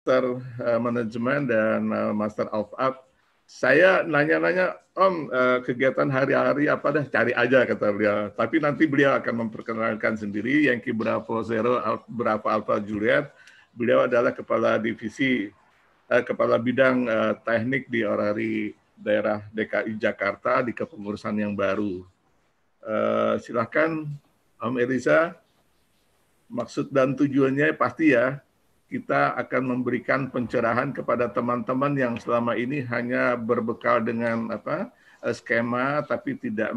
Master Manajemen dan Master of Art. Saya nanya-nanya, Om, kegiatan hari-hari apa dah, cari aja kata beliau. Tapi nanti beliau akan memperkenalkan sendiri, Yankee Bravo Zero, Bravo Alpha Juliet. Beliau adalah kepala divisi, kepala bidang teknik di Orari daerah DKI Jakarta di kepengurusan yang baru. Silakan Om Eliza, maksud dan tujuannya pasti ya, kita akan memberikan pencerahan kepada teman-teman yang selama ini hanya berbekal dengan skema, tapi tidak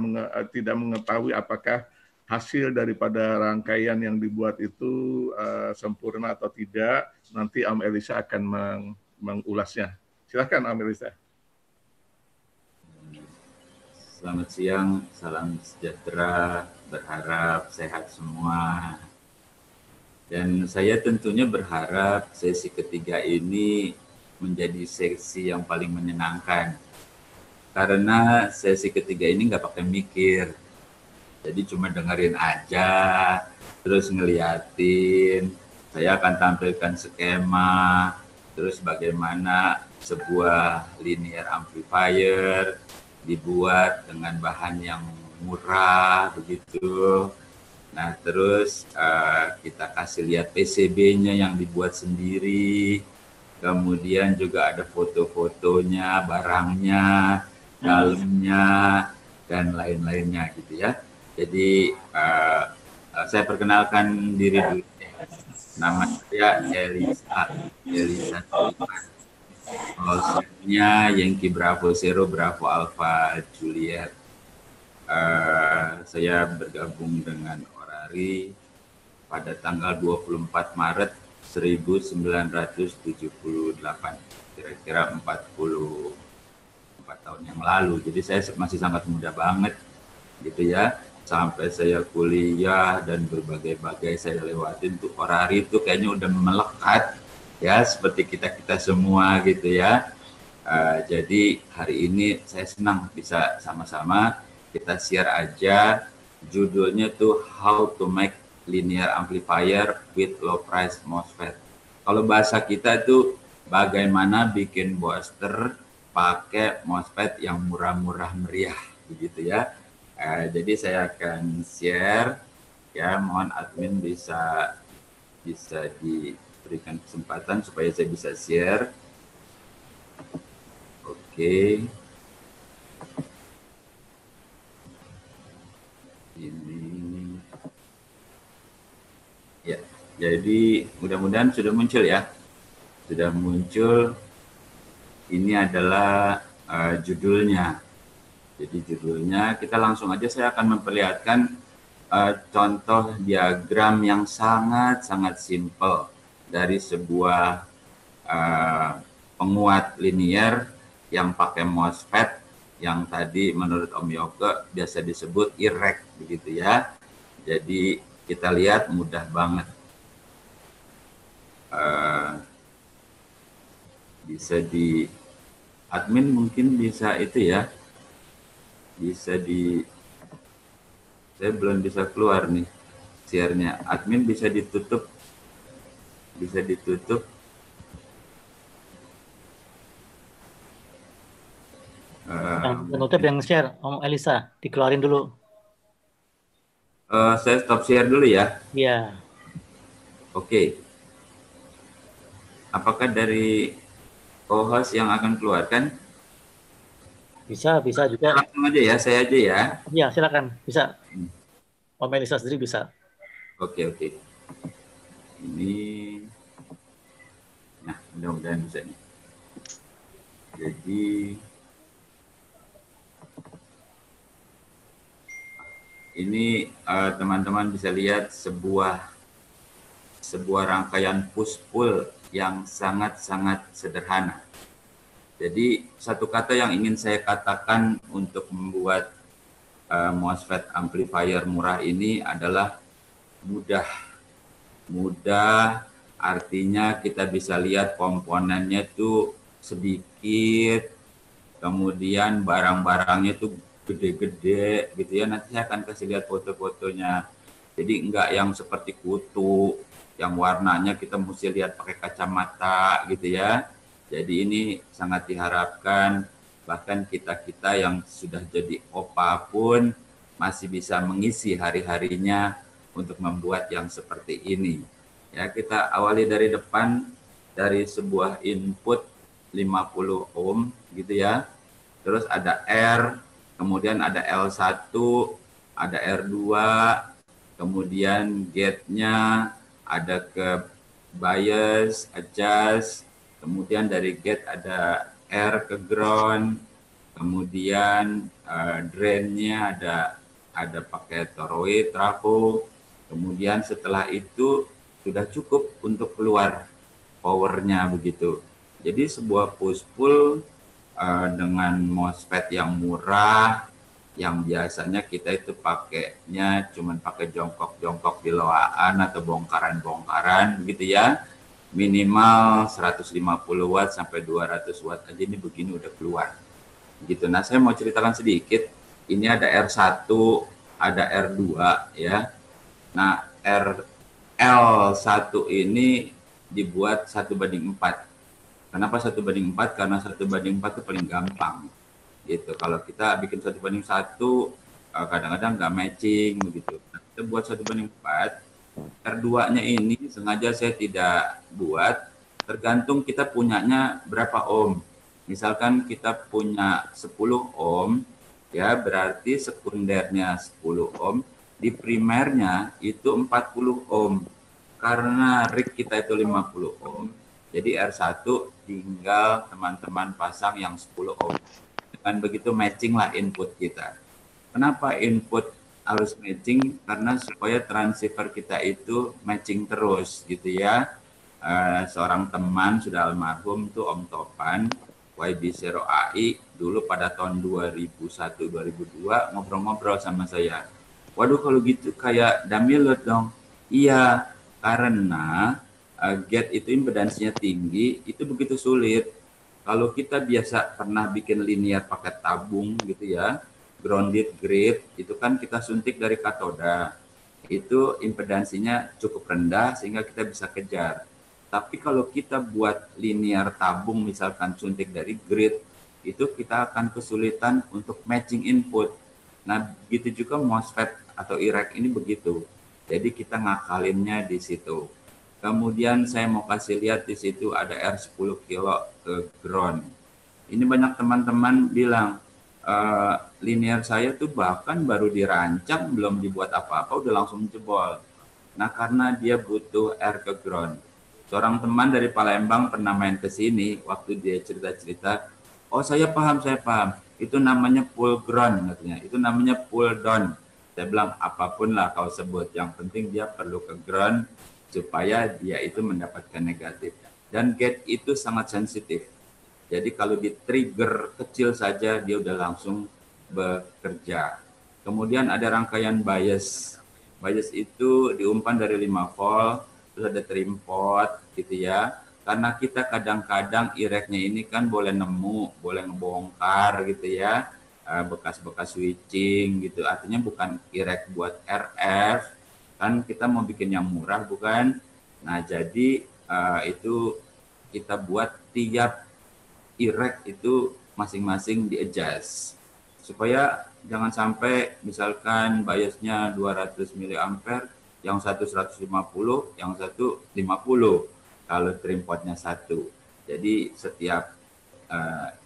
mengetahui apakah hasil daripada rangkaian yang dibuat itu sempurna atau tidak. Nanti Om Elisa akan mengulasnya. Silakan Om Elisa. Selamat siang, salam sejahtera, berharap sehat semua. Dan saya tentunya berharap sesi ketiga ini menjadi sesi yang paling menyenangkan. Karena sesi ketiga ini nggak pakai mikir. Jadi cuma dengerin aja, terus ngeliatin. Saya akan tampilkan skema, terus bagaimana sebuah linear amplifier dibuat dengan bahan yang murah, begitu. Nah, terus kita kasih lihat PCB-nya yang dibuat sendiri. Kemudian juga ada foto-fotonya, barangnya, dalamnya, dan lain-lainnya gitu ya. Jadi saya perkenalkan diri dulu. Nama saya Elisa Suliman. Close-nya Yankee Bravo Zero, Bravo Alpha Juliet. Saya bergabung dengan pada tanggal 24 Maret 1978, kira-kira 44 tahun yang lalu. Jadi saya masih sangat muda banget gitu ya. Sampai saya kuliah dan berbagai-bagai saya lewatin tuh Orari itu kayaknya udah melekat ya, seperti kita semua gitu ya. Jadi hari ini saya senang bisa sama-sama kita share aja. Judulnya tuh How to Make Linear Amplifier with Low Price MOSFET. Kalau bahasa kita tuh bagaimana bikin booster pakai MOSFET yang murah-murah meriah, begitu ya. Jadi saya akan share ya, mohon admin bisa diberikan kesempatan supaya saya bisa share. Oke. Ini ya, jadi mudah-mudahan sudah muncul ya. Sudah muncul. Ini adalah judulnya. Jadi judulnya kita langsung aja, saya akan memperlihatkan contoh diagram yang sangat-sangat simpel dari sebuah penguat linear yang pakai MOSFET yang tadi menurut Om Yoke biasa disebut IREC begitu ya. Jadi kita lihat mudah banget. Bisa di admin mungkin bisa itu ya. Bisa di, saya belum bisa keluar nih share-nya. Admin bisa ditutup. Bisa ditutup. Yang penutup yang share, Om Elisa, dikeluarin dulu. Saya stop share dulu ya. Iya. Oke. Apakah dari co-host yang akan keluarkan? Bisa juga. Langsung aja ya, saya aja ya. Iya, silakan. Bisa. Om Elisa sendiri bisa. Oke. Ini, nah mudah-mudahan bisa nih. Jadi ini teman-teman bisa lihat sebuah rangkaian push-pull yang sangat-sangat sederhana. Jadi satu kata yang ingin saya katakan untuk membuat MOSFET amplifier murah ini adalah mudah. Mudah artinya kita bisa lihat komponennya tuh sedikit, kemudian barang-barangnya tuh gede-gede gitu ya. Nanti saya akan kasih lihat foto-fotonya. Jadi enggak yang seperti kutu yang warnanya kita mesti lihat pakai kacamata gitu ya. Jadi ini sangat diharapkan bahkan kita-kita yang sudah jadi opa pun masih bisa mengisi hari-harinya untuk membuat yang seperti ini. Ya, kita awali dari depan dari sebuah input 50 ohm gitu ya. Terus ada R, kemudian ada L1, ada R2, kemudian gate-nya ada ke bias, adjust, kemudian dari gate ada R ke ground, kemudian drain-nya ada pakai toroid, trafo, kemudian setelah itu sudah cukup untuk keluar powernya begitu. Jadi sebuah push pull dengan MOSFET yang murah, yang biasanya kita itu pakainya cuman pakai jongkok-jongkok di loaan atau bongkaran-bongkaran begitu ya, minimal 150 watt sampai 200 watt aja ini begini udah keluar gitu. Nah saya mau ceritakan sedikit, ini ada R1 ada R2 ya. Nah L1 ini dibuat 1:4. Kenapa 1:4? Karena 1:4 itu paling gampang gitu. Kalau kita bikin 1:1 kadang-kadang nggak matching begitu. Nah, kita buat 1:4. R2-nya ini sengaja saya tidak buat, tergantung kita punyanya berapa ohm. Misalkan kita punya 10 ohm, ya berarti sekundernya 10 ohm, di primernya itu 40 ohm. Karena rig kita itu 50 ohm, jadi R1 tinggal teman-teman pasang yang 10 ohm. Dengan begitu matching lah input kita. Kenapa input harus matching? Karena supaya transceiver kita itu matching terus gitu ya. Seorang teman sudah almarhum tuh Om Topan, YB0AI, dulu pada tahun 2001-2002 ngobrol-ngobrol sama saya. Waduh kalau gitu kayak Damilut dong. Iya, karena gate itu impedansinya tinggi, itu begitu sulit. Kalau kita biasa pernah bikin linear pakai tabung gitu ya, grounded grid, itu kan kita suntik dari katoda. Itu impedansinya cukup rendah sehingga kita bisa kejar. Tapi kalau kita buat linear tabung misalkan suntik dari grid, itu kita akan kesulitan untuk matching input. Nah, begitu juga MOSFET atau IREC ini begitu. Jadi kita ngakalinnya di situ. Kemudian saya mau kasih lihat di situ ada R10 kilo ke ground. Ini banyak teman-teman bilang, linear saya tuh bahkan baru dirancang, belum dibuat apa-apa, udah langsung jebol. Nah karena dia butuh R ke ground. Seorang teman dari Palembang pernah main ke sini, waktu dia cerita-cerita, oh saya paham, itu namanya pull ground katanya, itu namanya pull down. Saya bilang apapun lah kau sebut, yang penting dia perlu ke ground supaya dia itu mendapatkan negatif. Dan gate itu sangat sensitif. Jadi kalau di trigger kecil saja dia udah langsung bekerja. Kemudian ada rangkaian bias. Bias itu diumpan dari 5 volt, terus ada trim pot gitu ya. Karena kita kadang-kadang IREC-nya ini kan boleh nemu, boleh ngebongkar gitu ya. Bekas-bekas switching gitu. Artinya bukan IREC buat RF. Kan kita mau bikin yang murah bukan? Nah jadi itu kita buat tiap IREC itu masing-masing di adjust supaya jangan sampai misalkan biasnya 200 mA, yang satu 150, yang satu 50 kalau trim potnya satu. Jadi setiap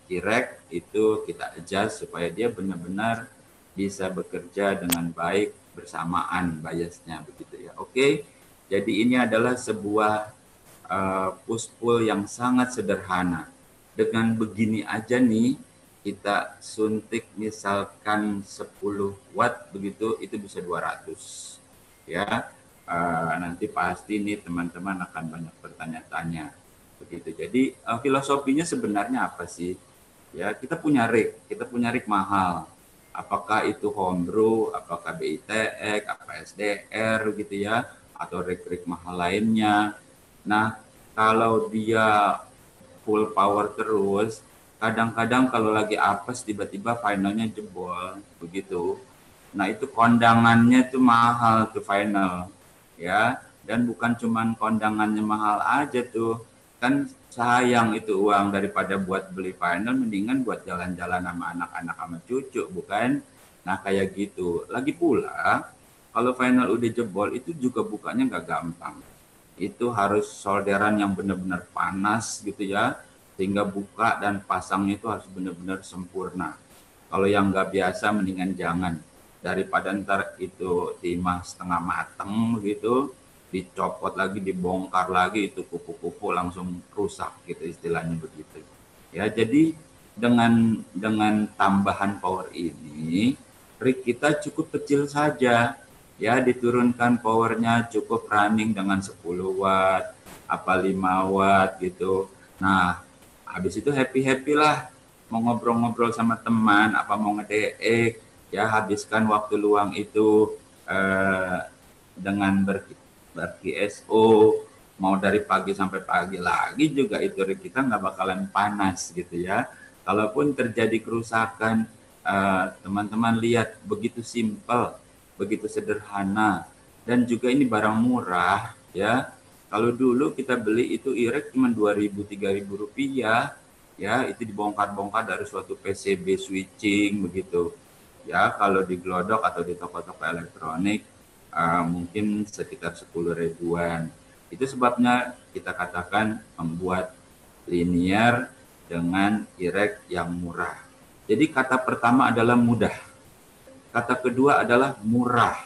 IREC itu kita adjust supaya dia benar-benar bisa bekerja dengan baik bersamaan biasnya begitu ya. Oke, jadi ini adalah sebuah push pull yang sangat sederhana. Dengan begini aja nih kita suntik misalkan 10 watt begitu, itu bisa 200 ya. Nanti pasti nih teman-teman akan banyak bertanya-tanya begitu. Jadi filosofinya sebenarnya apa sih? Ya kita punya rig mahal. Apakah itu homebrew, apakah BITX, apa SDR gitu ya, atau rig mahal lainnya. Nah kalau dia full power terus, kadang-kadang kalau lagi apes tiba-tiba finalnya jebol begitu. Nah itu kondangannya tuh mahal tuh final ya. Dan bukan cuman kondangannya mahal aja tuh. Kan sayang itu uang, daripada buat beli final, mendingan buat jalan-jalan sama anak-anak sama cucu, bukan? Nah kayak gitu. Lagi pula, kalau final udah jebol itu juga bukanya nggak gampang. Itu harus solderan yang benar-benar panas gitu ya, sehingga buka dan pasangnya itu harus benar-benar sempurna. Kalau yang nggak biasa mendingan jangan, daripada ntar itu timah setengah mateng gitu, dicopot lagi, dibongkar lagi, itu kupu-kupu langsung rusak gitu, istilahnya begitu. Ya, jadi dengan tambahan power ini, rig kita cukup kecil saja. Ya, diturunkan powernya cukup running dengan 10 watt, apa 5 watt gitu. Nah, habis itu happy-happy lah, mau ngobrol-ngobrol sama teman, apa mau ngedeek, ya habiskan waktu luang itu dengan ber-QSO, mau dari pagi sampai pagi lagi juga itu kita nggak bakalan panas gitu ya. Kalaupun terjadi kerusakan, teman-teman lihat begitu simpel, begitu sederhana, dan juga ini barang murah ya. Kalau dulu kita beli itu irek cuma 2.000-3.000 rupiah, ya itu dibongkar-bongkar dari suatu PCB switching begitu. Ya kalau di Glodok atau di toko-toko elektronik mungkin sekitar 10 ribuan. Itu sebabnya kita katakan membuat linear dengan irek yang murah. Jadi kata pertama adalah mudah. Kata kedua adalah murah.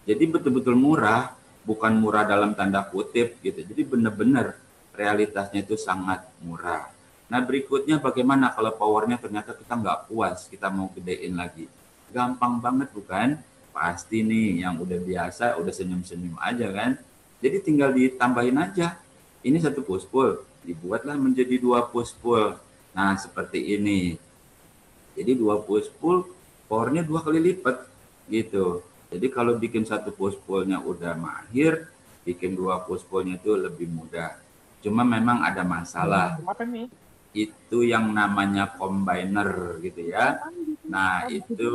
Jadi betul-betul murah, bukan murah dalam tanda kutip gitu. Jadi benar-benar realitasnya itu sangat murah. Nah berikutnya bagaimana kalau powernya ternyata kita nggak puas, kita mau gedein lagi. Gampang banget bukan? Pasti nih yang udah biasa, udah senyum-senyum aja kan. Jadi tinggal ditambahin aja. Ini 1 push pull, dibuatlah menjadi 2 push pull. Nah seperti ini. Jadi 2 push pull, powernya 2 kali lipat gitu. Jadi kalau bikin 1 push pullnya udah mahir, bikin 2 push pullnya itu lebih mudah. Cuma memang ada masalah. Itu yang namanya combiner gitu ya. Nah itu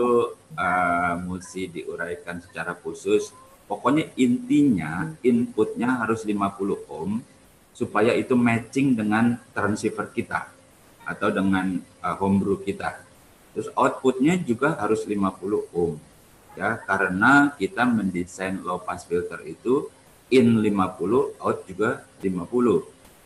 mesti diuraikan secara khusus. Pokoknya intinya inputnya harus 50 ohm supaya itu matching dengan transceiver kita atau dengan homebrew kita. Terus outputnya juga harus 50 ohm ya, karena kita mendesain low pass filter itu in 50, out juga 50.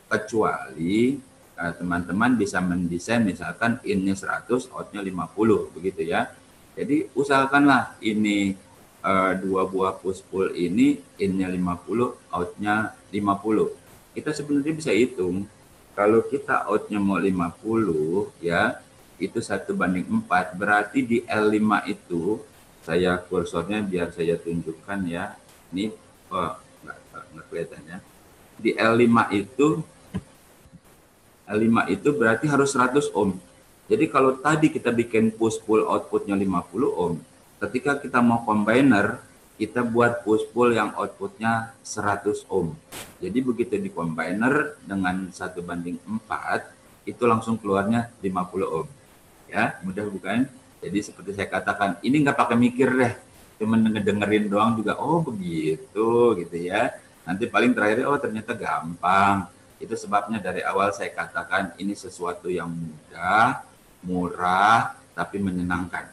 Kecuali teman-teman bisa mendesain misalkan innya 100, outnya 50 begitu ya. Jadi usahakanlah ini 2 buah push pull ini innya 50, outnya 50. Kita sebenarnya bisa hitung kalau kita outnya mau 50 ya, itu 1:4, berarti di L5 itu, saya kursornya biar saya tunjukkan ya, ini nggak kelihatan ya. Di L5 itu berarti harus 100 ohm. Jadi kalau tadi kita bikin push pull outputnya 50 ohm, ketika kita mau combiner, kita buat push pull yang outputnya 100 ohm. Jadi begitu di combiner dengan 1:4, itu langsung keluarnya 50 ohm. Ya, mudah bukan? Jadi seperti saya katakan, ini nggak pakai mikir deh, cuma ngedengerin doang juga, oh begitu gitu ya. Nanti paling terakhir, oh ternyata gampang. Itu sebabnya dari awal saya katakan ini sesuatu yang mudah, murah, tapi menyenangkan.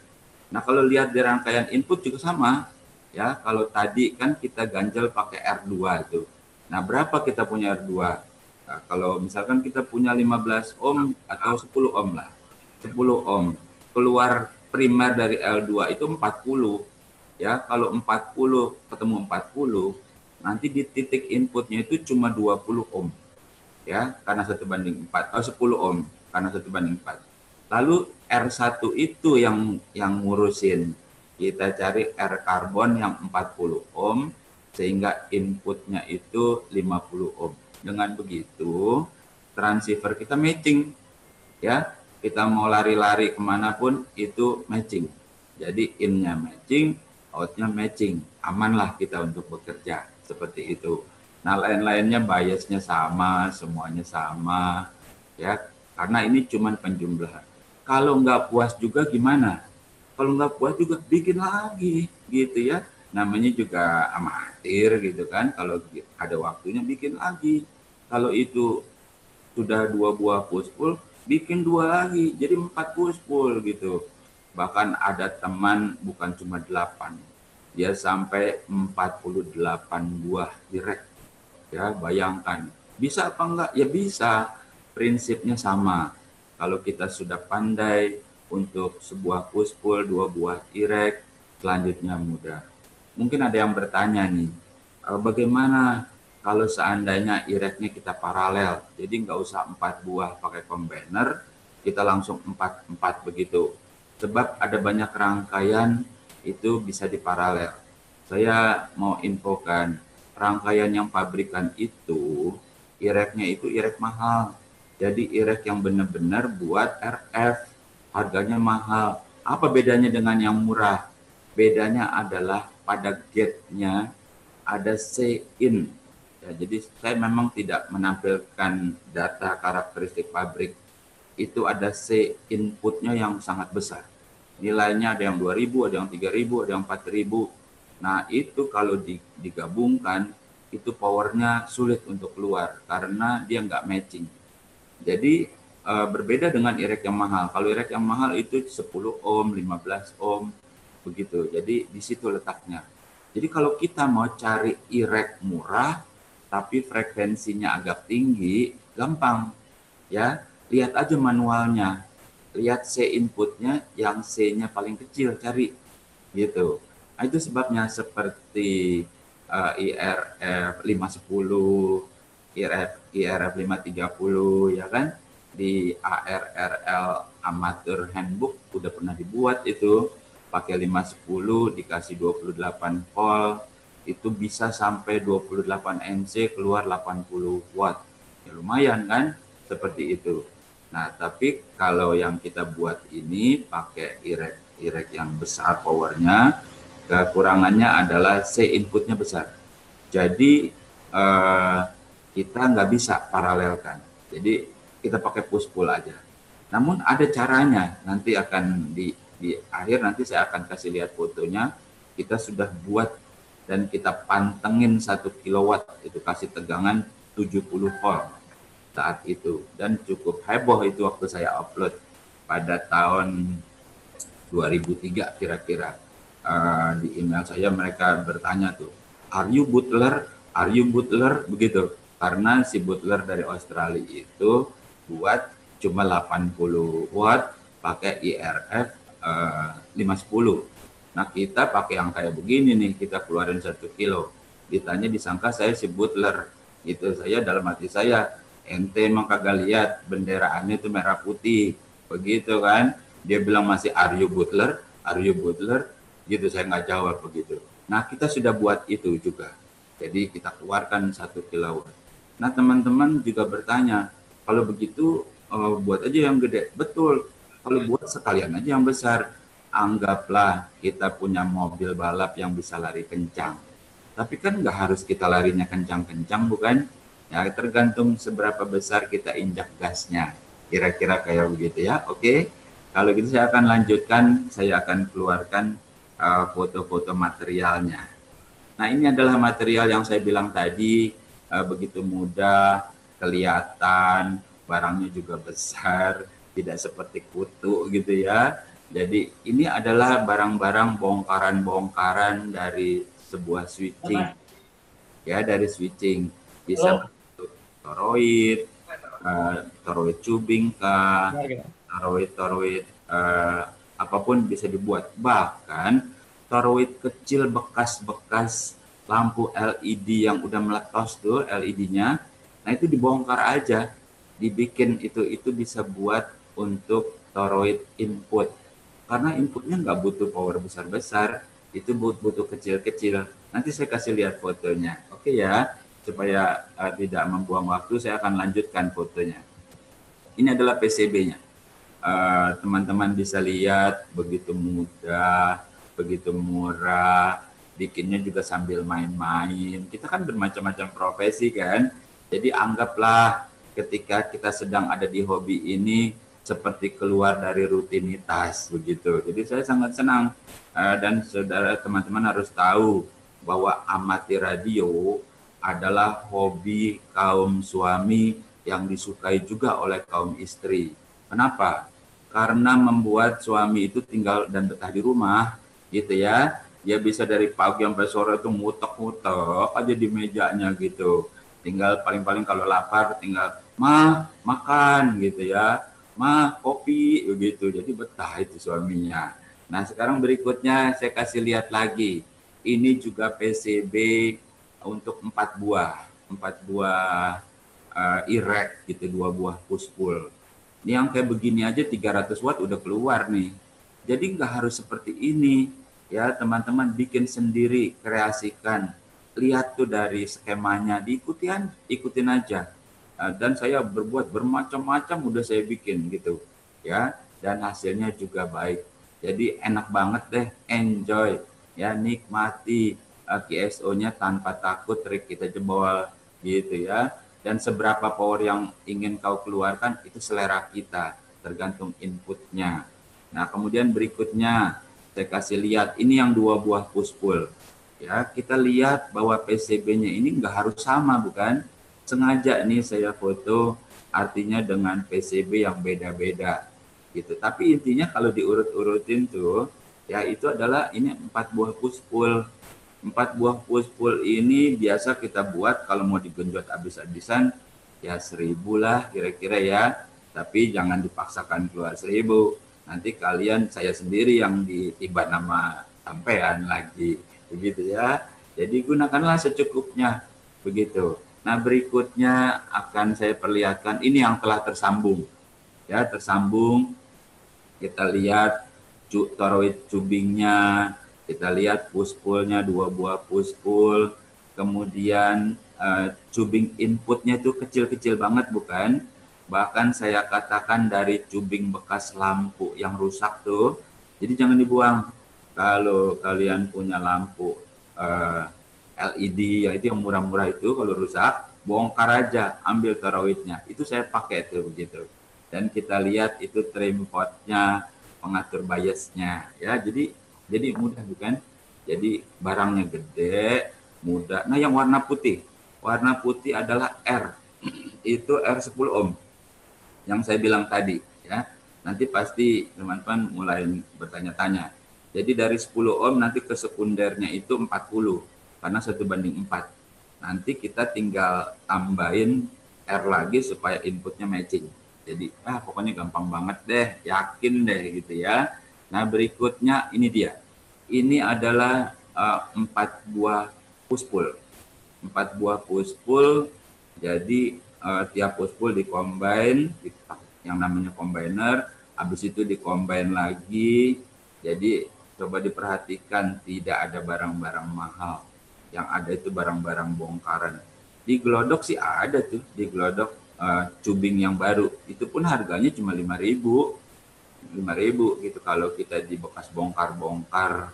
Nah kalau lihat di rangkaian input juga sama, ya. Kalau tadi kan kita ganjel pakai R2 itu. Nah berapa kita punya R2? Nah, kalau misalkan kita punya 15 ohm atau 10 ohm lah. 10 ohm. Keluar primer dari L2 itu 40. Ya, kalau 40 ketemu 40, nanti di titik inputnya itu cuma 20 ohm. Ya, karena 1:4, 10 ohm karena 1:4. Lalu R1 itu yang ngurusin. Kita cari R karbon yang 40 ohm sehingga inputnya itu 50 ohm. Dengan begitu, transceiver kita matching. Ya, kita mau lari-lari kemanapun itu matching. Jadi in-nya matching, out-nya matching. Amanlah kita untuk bekerja seperti itu. Nah lain-lainnya biasnya sama, semuanya sama, ya karena ini cuma penjumlahan. Kalau nggak puas juga gimana? Kalau nggak puas juga bikin lagi, gitu ya. namanya juga amatir gitu kan. Kalau ada waktunya bikin lagi. Kalau itu sudah 2 buah push-pull, bikin 2 lagi, jadi 4 push-pull gitu. Bahkan ada teman bukan cuma 8, dia sampai 48 buah direct. Ya, bayangkan. Bisa apa enggak? Ya bisa. Prinsipnya sama. Kalau kita sudah pandai untuk sebuah push-pull, 2 buah direct, selanjutnya mudah. Mungkin ada yang bertanya nih, bagaimana kalau seandainya ireknya kita paralel, jadi nggak usah 4 buah pakai combiner, kita langsung 4 begitu. Sebab ada banyak rangkaian itu bisa diparalel. Saya mau infokan, rangkaian yang pabrikan itu, ireknya itu irek mahal. Jadi irek yang benar-benar buat RF, harganya mahal. Apa bedanya dengan yang murah? Bedanya adalah pada gate-nya ada C-in. Ya, jadi saya memang tidak menampilkan data karakteristik pabrik. Itu ada C inputnya yang sangat besar. Nilainya ada yang 2.000, ada yang 3.000, ada yang 4.000. Nah itu kalau digabungkan, itu powernya sulit untuk keluar karena dia nggak matching. Jadi berbeda dengan irek yang mahal. Kalau irek yang mahal itu 10 ohm, 15 ohm, begitu. Jadi di situ letaknya. Jadi kalau kita mau cari irek murah, tapi frekuensinya agak tinggi, gampang. Ya, lihat aja manualnya. Lihat C inputnya, yang C-nya paling kecil, cari. Gitu. Nah, itu sebabnya seperti IRF 510, IRF 530, ya kan? Di ARRL Amateur Handbook udah pernah dibuat itu, pakai 510 dikasih 28 volt, itu bisa sampai 28 NC keluar 80 watt. Ya lumayan kan? Seperti itu. Nah, tapi kalau yang kita buat ini pakai irek yang besar powernya, kekurangannya adalah C inputnya besar. Jadi kita nggak bisa paralelkan. Jadi kita pakai push pull aja. Namun ada caranya. Nanti akan di akhir nanti saya akan kasih lihat fotonya. Kita sudah buat dan kita pantengin 1 kilowatt, itu kasih tegangan 70 volt saat itu, dan cukup heboh itu waktu saya upload pada tahun 2003 kira-kira. Di email saya mereka bertanya tuh, are you Butler begitu, karena si Butler dari Australia itu buat cuma 80 watt pakai IRF 510. Nah kita pakai yang kayak begini nih, kita keluarin 1 kilo. Ditanya, disangka saya si Butler gitu. Saya dalam hati saya, ente emang kagak lihat benderaannya itu merah putih begitu kan. Dia bilang masih are you Butler gitu. Saya nggak jawab begitu. Nah kita sudah buat itu juga, jadi kita keluarkan 1 kilowatt. Nah teman-teman juga bertanya, kalau begitu buat aja yang gede. Betul, kalau buat sekalian aja yang besar. Anggaplah kita punya mobil balap yang bisa lari kencang, tapi kan nggak harus kita larinya kencang-kencang, bukan? Ya tergantung seberapa besar kita injak gasnya, kira-kira kayak begitu ya. Oke, kalau gitu saya akan lanjutkan, saya akan keluarkan foto-foto materialnya. Nah ini adalah material yang saya bilang tadi, begitu mudah, kelihatan, barangnya juga besar, tidak seperti kutu gitu ya. Jadi ini adalah barang-barang bongkaran-bongkaran dari sebuah switching. Ya, dari switching. Bisa toroid, toroid tubing kah, toroid apapun bisa dibuat. Bahkan toroid kecil bekas-bekas lampu LED yang udah meletos tuh LED-nya. Nah, itu dibongkar aja. Dibikin itu bisa buat untuk toroid input. Karena inputnya nggak butuh power besar-besar, itu butuh kecil-kecil. Nanti saya kasih lihat fotonya. Oke ya, supaya tidak membuang waktu, saya akan lanjutkan fotonya. Ini adalah PCB-nya. Teman-teman bisa lihat, begitu mudah, begitu murah, bikinnya juga sambil main-main. Kita kan bermacam-macam profesi kan, jadi anggaplah ketika kita sedang ada di hobi ini, seperti keluar dari rutinitas begitu. Jadi saya sangat senang dan saudara teman-teman harus tahu bahwa amati radio adalah hobi kaum suami yang disukai juga oleh kaum istri. Kenapa? Karena membuat suami itu tinggal dan betah di rumah, gitu ya. Dia bisa dari pagi sampai sore itu ngutek-ngutek aja di mejanya gitu. Tinggal paling-paling kalau lapar tinggal, "Ma, makan," gitu ya. "Ma, kopi," begitu. Jadi betah itu suaminya. Nah, sekarang berikutnya saya kasih lihat lagi. Ini juga PCB untuk 4 buah irek gitu, 2 buah push-pull. Ini yang kayak begini aja 300 watt udah keluar nih. Jadi nggak harus seperti ini. Ya teman-teman bikin sendiri, kreasikan. Lihat tuh dari skemanya, ikutin aja. Dan saya berbuat bermacam-macam udah saya bikin gitu. Ya, dan hasilnya juga baik. Jadi enak banget deh, enjoy. Ya, nikmati QSO-nya tanpa takut trik kita jebol gitu ya. Dan seberapa power yang ingin kau keluarkan itu selera kita, tergantung inputnya. Nah, kemudian berikutnya saya kasih lihat ini yang 2 buah push pull. Ya, kita lihat bahwa PCB-nya ini nggak harus sama, bukan? Sengaja nih saya foto artinya dengan PCB yang beda-beda gitu. Tapi intinya kalau diurut-urutin tuh ya itu adalah ini 4 buah push pull. 4 buah push pull ini biasa kita buat kalau mau digenjot habis-habisan ya 1.000 lah kira-kira ya. Tapi jangan dipaksakan keluar 1.000. Nanti kalian saya sendiri yang ditiba nama sampean lagi begitu ya. Jadi gunakanlah secukupnya begitu. Nah, berikutnya akan saya perlihatkan ini yang telah tersambung. Ya, tersambung. Kita lihat toroid tubingnya. Kita lihat push pull-nya 2 buah push pull, kemudian tubing inputnya itu kecil-kecil banget bukan? Bahkan saya katakan dari tubing bekas lampu yang rusak tuh, jadi jangan dibuang. Kalau kalian punya lampu LED ya itu yang murah-murah itu kalau rusak, bongkar aja, ambil toroidnya. Itu saya pakai tuh begitu. Dan kita lihat itu trim potnya, pengatur biasnya ya. Jadi mudah bukan? Jadi barangnya gede, mudah. Nah yang warna putih adalah R. Itu R10 ohm. Yang saya bilang tadi ya. Nanti pasti teman-teman mulai bertanya-tanya. Jadi dari 10 ohm nanti ke sekundernya itu 40. Karena 1:4. Nanti kita tinggal tambahin R lagi supaya inputnya matching. Jadi pokoknya gampang banget deh, yakin deh gitu ya. Nah berikutnya ini dia. Ini adalah 4 buah push pull. 4 buah push pull. Jadi tiap push pull di-combine, yang namanya combiner. Habis itu di-combine lagi. Jadi coba diperhatikan tidak ada barang-barang mahal. Yang ada itu barang-barang bongkaran. Di Glodok sih ada tuh, di Glodok tubing yang baru. Itu pun harganya cuma 5.000 gitu. Kalau kita di bekas bongkar-bongkar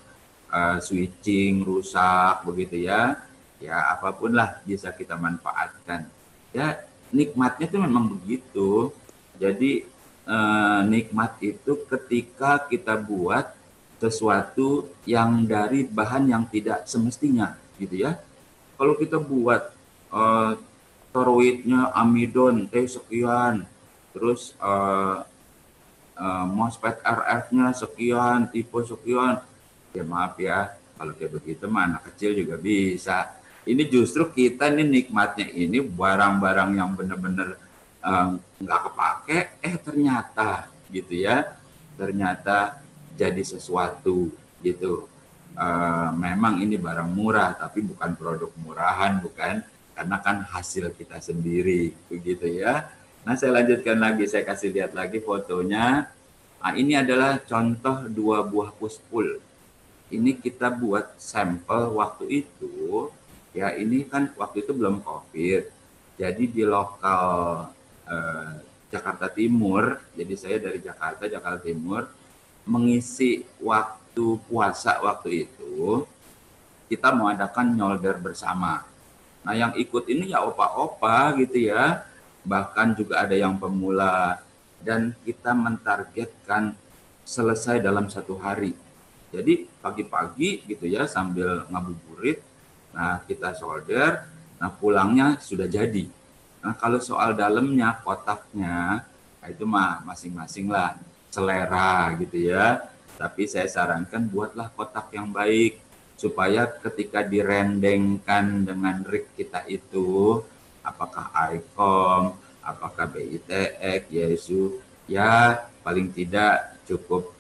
switching rusak begitu ya apapun lah bisa kita manfaatkan ya. Nikmatnya itu memang begitu. Jadi nikmat itu ketika kita buat sesuatu yang dari bahan yang tidak semestinya gitu ya. Kalau kita buat toroidnya amidon sekian, terus MOSFET RF-nya sekian, tipe sekian. Ya maaf ya, kalau kayak begitu mah anak kecil juga bisa. Ini justru kita nih nikmatnya ini barang-barang yang benar-benar nggak kepake, ternyata gitu ya. Ternyata jadi sesuatu gitu. Memang ini barang murah, tapi bukan produk murahan, bukan? Karena kan hasil kita sendiri, begitu ya. Nah, saya lanjutkan lagi, saya kasih lihat lagi fotonya. Nah, ini adalah contoh 2 buah push pull. Ini kita buat sampel waktu itu, ya ini kan waktu itu belum COVID. Jadi di lokal Jakarta Timur, jadi saya dari Jakarta Timur, mengisi waktu puasa waktu itu, kita mau adakan nyolder bersama. Nah, yang ikut ini ya opa-opa gitu ya. Bahkan juga ada yang pemula dan kita mentargetkan selesai dalam 1 hari. Jadi pagi-pagi gitu ya sambil ngabuburit, nah kita solder, nah pulangnya sudah jadi. Nah kalau soal dalamnya, kotaknya, nah itu mah masing-masing lah selera gitu ya. Tapi saya sarankan buatlah kotak yang baik supaya ketika direndengkan dengan rig kita itu, apakah ICOM, apakah BITX, Yesu, ya paling tidak cukup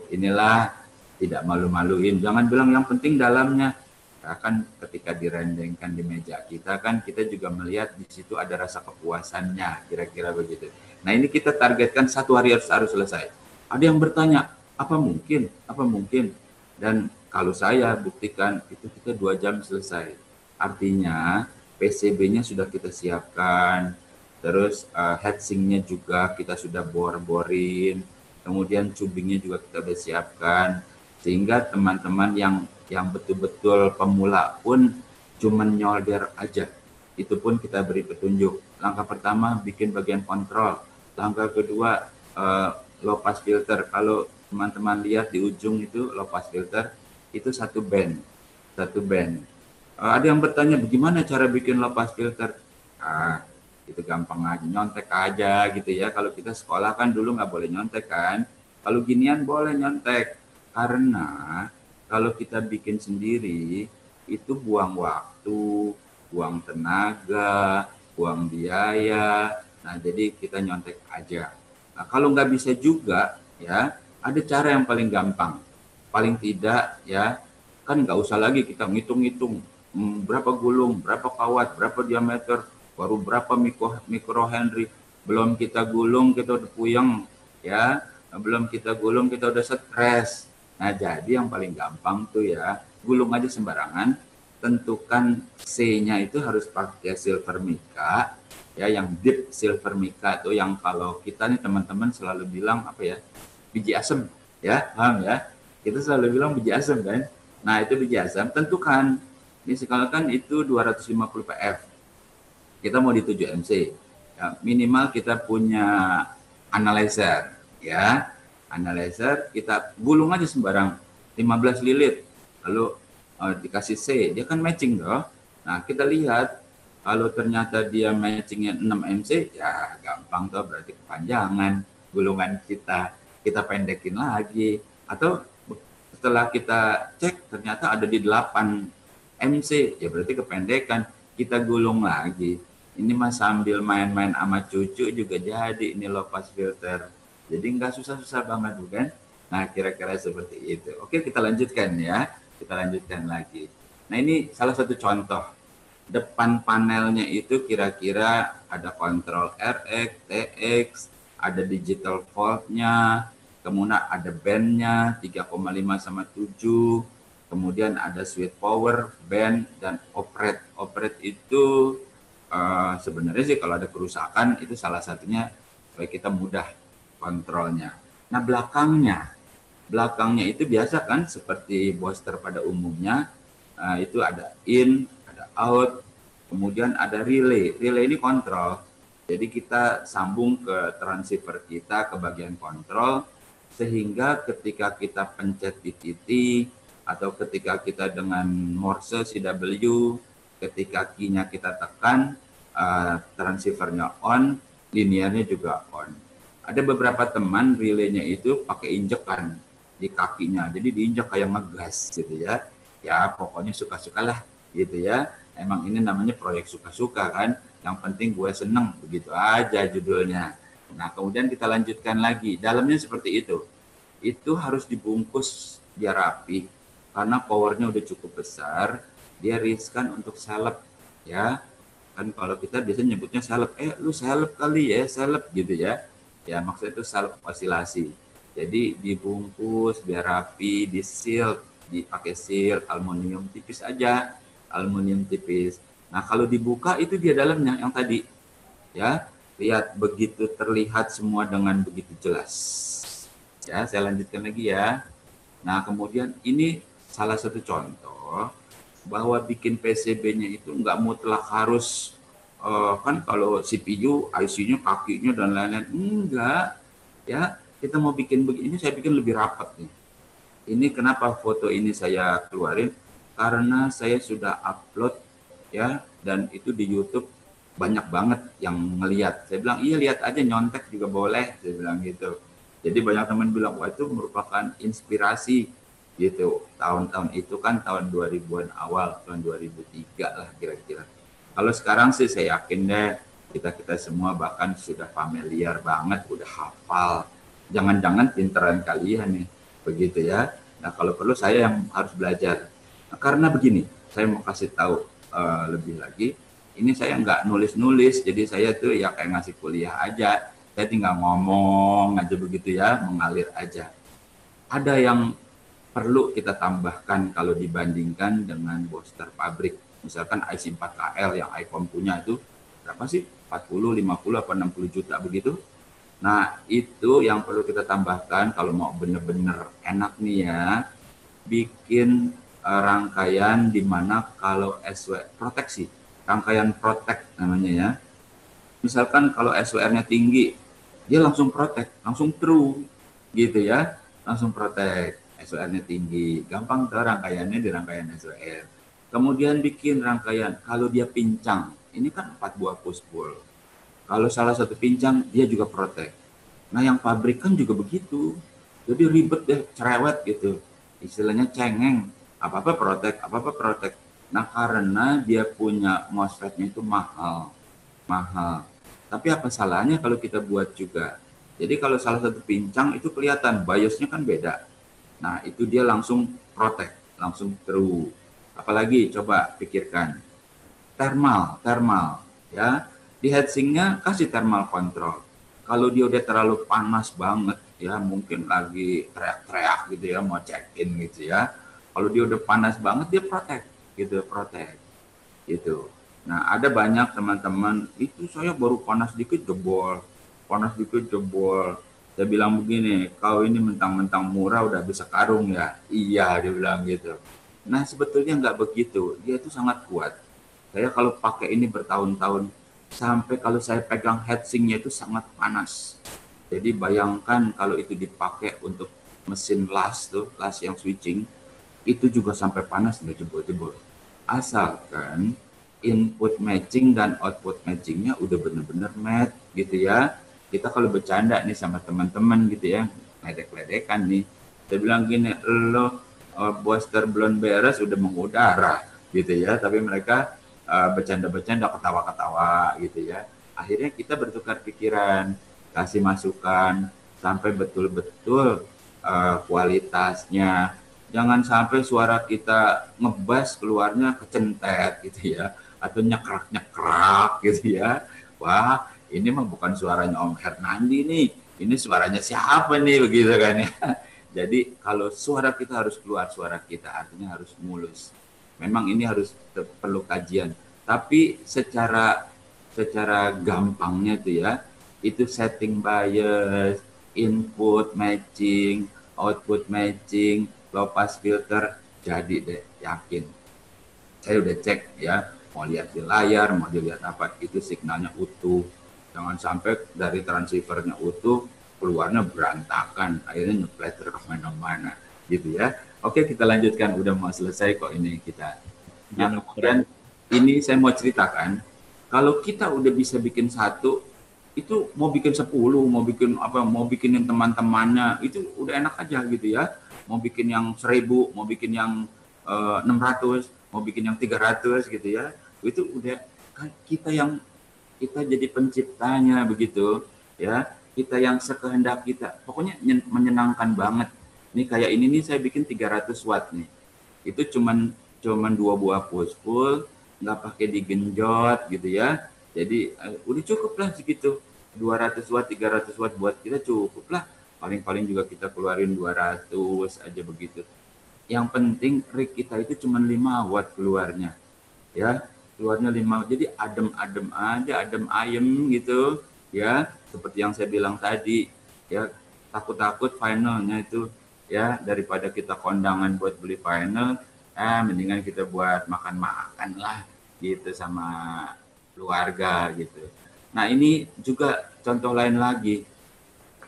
inilah, tidak malu-maluin. Jangan bilang yang penting dalamnya. Ya, kan ketika direndengkan di meja kita kan kita juga melihat di situ ada rasa kepuasannya, kira-kira begitu. Nah ini kita targetkan 1 hari harus selesai. Ada yang bertanya, apa mungkin? Dan kalau saya buktikan itu kita 2 jam selesai. Artinya PCB-nya sudah kita siapkan, terus heatsink-nya juga kita sudah bor-borin, kemudian tubingnya juga kita sudah siapkan, sehingga teman-teman yang betul-betul pemula pun cuman nyolder aja. Itu pun kita beri petunjuk. Langkah pertama bikin bagian kontrol. Langkah kedua low pass filter. Kalau teman-teman lihat di ujung itu low pass filter itu satu band. Ada yang bertanya bagaimana cara bikin low pass filter? Itu gampang aja, nyontek aja gitu ya. Kalau kita sekolah kan dulu nggak boleh nyontek kan. Kalau ginian boleh nyontek. Karena kalau kita bikin sendiri itu buang waktu, buang tenaga, buang biaya. Nah jadi kita nyontek aja. Nah kalau nggak bisa juga ya ada cara yang paling gampang. Paling tidak ya kan nggak usah lagi kita ngitung-ngitung berapa gulung, berapa kawat, berapa diameter, baru berapa mikrohenry. Belum kita gulung kita udah puyeng ya. Belum kita gulung kita udah stres. Nah jadi yang paling gampang tuh ya gulung aja sembarangan, tentukan C-nya itu harus pakai silver mica ya, yang deep silver mica tuh yang kalau kita nih teman-teman selalu bilang apa ya, biji asem ya, paham ya, kita selalu bilang biji asem kan. Nah itu biji asem tentukan, misalkan itu 250 pf, kita mau di 7 mc ya, minimal kita punya analyzer ya. Analyzer kita gulung aja sembarang 15 lilit lalu dikasih C, dia kan matching loh. Nah kita lihat kalau ternyata dia matchingnya 6 mc ya gampang tuh, berarti kepanjangan gulungan kita pendekin lagi, atau setelah kita cek ternyata ada di 8 mc ya berarti kependekan, kita gulung lagi. Ini mah sambil main-main sama cucu juga jadi ini low pass filter. Jadi nggak susah-susah banget bukan? Nah kira-kira seperti itu. Oke kita lanjutkan ya. Kita lanjutkan lagi. Nah ini salah satu contoh. Depan panelnya itu kira-kira ada kontrol RX, TX, ada digital voltnya, kemudian ada bandnya 3,5 sama 7, kemudian ada switch power, band, dan operate. Operate itu sebenarnya sih kalau ada kerusakan itu salah satunya supaya kita mudah kontrolnya. Nah belakangnya itu biasa kan seperti booster pada umumnya, itu ada in, ada out, kemudian ada relay. Relay ini kontrol. Jadi kita sambung ke transceiver kita ke bagian kontrol, sehingga ketika kita pencet di titik atau ketika kita dengan Morse CW, ketika key-nya kita tekan, transceivernya on, linearnya juga on. Ada beberapa teman relaynya itu pakai injekan di kakinya, jadi diinjak kayak ngegas gitu ya. Ya pokoknya suka-sukalah gitu ya. Emang ini namanya proyek suka-suka kan. Yang penting gue seneng, begitu aja judulnya. Nah kemudian kita lanjutkan lagi. Dalamnya seperti itu. Itu harus dibungkus biar rapi karena powernya udah cukup besar. Dia riskan untuk seleb ya. Kan kalau kita biasanya nyebutnya seleb. Lu seleb kali ya, seleb gitu ya. Ya maksudnya itu seleb osilasi. Jadi dibungkus biar rapi, di-seal, dipakai seal aluminium tipis aja, aluminium tipis. Nah kalau dibuka itu dia dalamnya yang tadi, ya lihat begitu terlihat semua dengan begitu jelas. Ya saya lanjutkan lagi ya. Nah kemudian ini salah satu contoh bahwa bikin PCB-nya itu nggak mutlak harus kan kalau CPU, IC-nya, kakinya dan lain-lain. Enggak, ya kita mau bikin begini, saya bikin lebih rapat nih. Ini kenapa foto ini saya keluarin? Karena saya sudah upload ya, dan itu di YouTube banyak banget yang ngelihat. Saya bilang iya lihat aja, nyontek juga boleh, saya bilang gitu. Jadi banyak teman bilang wah itu merupakan inspirasi gitu. Tahun-tahun itu kan tahun 2000-an awal, tahun 2003 lah kira-kira. Kalau sekarang sih saya yakin deh kita semua bahkan sudah familiar banget, udah hafal. Jangan-jangan pinteran kalian nih, begitu ya. Nah kalau perlu saya yang harus belajar. Nah, karena begini, saya mau kasih tahu lebih lagi. Ini saya nggak nulis-nulis, jadi saya tuh ya kayak ngasih kuliah aja. Saya tinggal ngomong aja begitu ya, mengalir aja. Ada yang perlu kita tambahkan kalau dibandingkan dengan booster pabrik. Misalkan IC 4KL yang iPhone punya itu berapa sih? 40, 50, apa 60 juta begitu. Nah, itu yang perlu kita tambahkan kalau mau bener-bener enak nih ya. Bikin rangkaian di mana kalau SW proteksi, rangkaian protect namanya ya. Misalkan kalau SWR-nya tinggi, dia langsung protect, langsung true gitu ya, langsung protect. SWR-nya tinggi, gampang tuh rangkaiannya di rangkaian SWR. Kemudian bikin rangkaian, kalau dia pincang, ini kan 4 buah push pull. Kalau salah satu pincang, dia juga protect. Nah yang pabrik kan juga begitu, jadi ribet deh, cerewet gitu. Istilahnya cengeng, apa-apa protect, apa-apa protect. Nah karena dia punya MOSFET-nya itu mahal. Tapi apa salahnya kalau kita buat juga? Jadi kalau salah satu pincang itu kelihatan, BIOS-nya kan beda. Nah, itu dia langsung protect, langsung true. Apalagi coba pikirkan. Thermal, ya. Di heatsink-nya kasih thermal control. Kalau dia udah terlalu panas banget, ya mungkin lagi teriak-teriak gitu ya, mau check-in gitu ya. Kalau dia udah panas banget, dia protect, gitu. Nah, ada banyak teman-teman, itu saya baru panas dikit jebol. Saya bilang begini, kau ini mentang-mentang murah udah bisa karung ya? Iya, dia bilang gitu. Nah, sebetulnya nggak begitu. Dia itu sangat kuat. Saya kalau pakai ini bertahun-tahun, sampai kalau saya pegang heatsinknya itu sangat panas. Jadi bayangkan kalau itu dipakai untuk mesin las yang switching, itu juga sampai panas nggak jebol-jebol. Asalkan input matching dan output matchingnya udah bener-bener match gitu ya. Kita kalau bercanda nih sama teman-teman gitu ya, ledek-ledekan nih, saya bilang gini, lo booster belum beres udah mengudara gitu ya, tapi mereka bercanda-bercanda, ketawa-ketawa gitu ya. Akhirnya kita bertukar pikiran, kasih masukan sampai betul-betul kualitasnya. Jangan sampai suara kita ngebas keluarnya kecentet gitu ya, atau nyekrak-nyekrak gitu ya. Wah, ini mah bukan suaranya Om Hernandi nih, ini suaranya siapa nih begitu kan ya. Jadi kalau suara kita harus keluar, suara kita artinya harus mulus. Memang ini harus perlu kajian, tapi secara gampangnya tuh ya, itu setting bias, input matching, output matching, low pass filter, jadi deh, yakin. Saya udah cek ya, mau lihat di layar, mau dilihat apa, itu signalnya utuh. Jangan sampai dari transceivernya utuh, keluarnya berantakan, akhirnya nyepleter kemana-mana, gitu ya. Oke, kita lanjutkan, udah mau selesai kok ini kita. Nah, kemudian ini saya mau ceritakan, kalau kita udah bisa bikin satu, itu mau bikin 10, mau bikin apa, mau bikinin teman-temannya, itu udah enak aja gitu ya. Mau bikin yang 1000, mau bikin yang 600, mau bikin yang 300 gitu ya. Itu udah kan kita jadi penciptanya begitu ya, kita yang sekehendak kita, pokoknya menyenangkan banget. Ini kayak ini nih saya bikin 300 watt nih, itu cuman 2 buah push pull, nggak pakai digenjot gitu ya, jadi udah cukup lah segitu, 200 watt 300 watt buat kita cukup lah, paling-paling juga kita keluarin 200 aja begitu. Yang penting rig kita itu cuma 5 watt keluarnya ya, keluarnya 5, jadi adem-adem aja, adem ayem gitu ya, seperti yang saya bilang tadi ya, takut-takut finalnya itu ya, daripada kita kondangan buat beli final, mendingan kita buat makan-makan lah gitu sama keluarga gitu. Nah ini juga contoh lain lagi.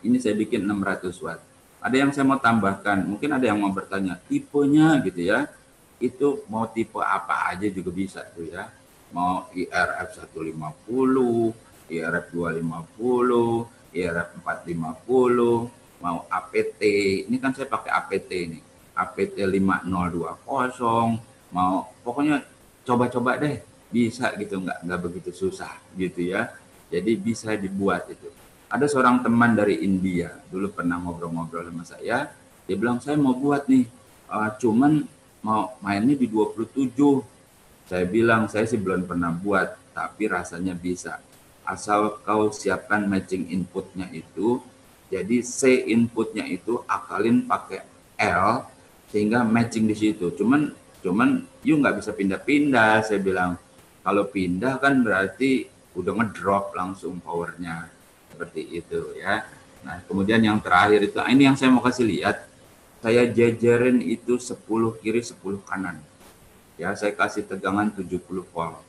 Ini saya bikin 600 watt. Ada yang saya mau tambahkan, mungkin ada yang mau bertanya, tipenya gitu ya, itu mau tipe apa aja juga bisa tuh ya. Mau IRF 150, IRF 250, IRF 450, mau APT. Ini kan saya pakai APT ini. APT 5020, mau pokoknya coba-coba deh, bisa gitu, nggak begitu susah gitu ya. Jadi bisa dibuat itu. Ada seorang teman dari India, dulu pernah ngobrol-ngobrol sama saya, dia bilang saya mau buat nih, cuman mau mainnya di 27. Saya bilang saya sih belum pernah buat, tapi rasanya bisa. Asal kau siapkan matching inputnya itu, jadi C inputnya itu akalin pakai L, sehingga matching di situ. Cuman you nggak bisa pindah-pindah, saya bilang. Kalau pindah kan berarti udah ngedrop langsung powernya. Seperti itu ya. Nah kemudian yang terakhir itu, ini yang saya mau kasih lihat. Saya jejerin itu 10 kiri 10 kanan. Ya saya kasih tegangan 70 volt.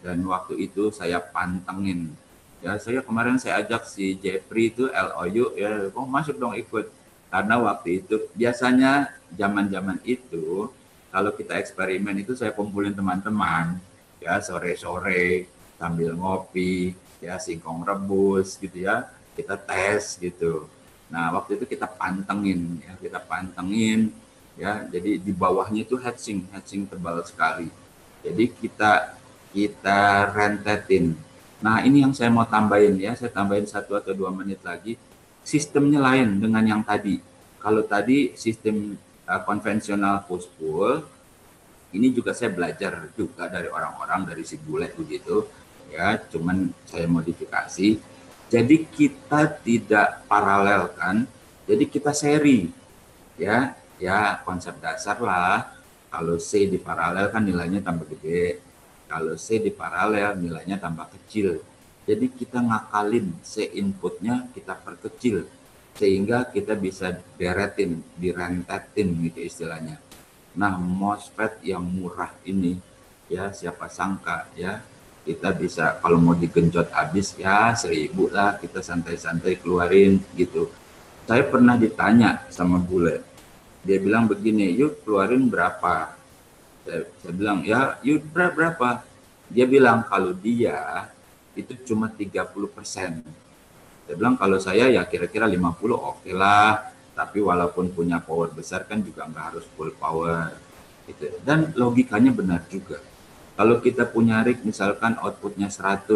Dan waktu itu saya pantengin. Ya saya kemarin saya ajak si Jeffrey itu LOU ya, kok masuk dong ikut. Karena waktu itu biasanya zaman-zaman itu kalau kita eksperimen itu saya kumpulin teman-teman ya sore-sore sambil ngopi ya singkong rebus gitu ya, kita tes gitu. Nah waktu itu kita pantengin ya, jadi di bawahnya itu heatsink tebal sekali. Jadi kita rentetin. Nah ini yang saya mau tambahin ya, saya tambahin 1 atau 2 menit lagi. Sistemnya lain dengan yang tadi. Kalau tadi sistem konvensional push pull, ini juga saya belajar juga dari orang-orang dari si bule begitu ya, cuman saya modifikasi. Jadi kita tidak paralelkan, jadi kita seri ya konsep dasar lah. Kalau C di paralel kan nilainya tambah gede, kalau C di paralel nilainya tambah kecil. Jadi kita ngakalin C inputnya kita perkecil sehingga kita bisa direntetin gitu istilahnya. Nah, MOSFET yang murah ini ya siapa sangka ya kita bisa kalau mau digenjot habis ya 1000 lah, kita santai-santai keluarin gitu. Saya pernah ditanya sama bule, dia bilang begini, yuk keluarin berapa? Saya bilang ya yuk berapa? Dia bilang kalau dia itu cuma 30%. Saya bilang kalau saya ya kira-kira 50 oke lah, tapi walaupun punya power besar kan juga nggak harus full power gitu. Dan logikanya benar juga. Kalau kita punya rig misalkan outputnya 100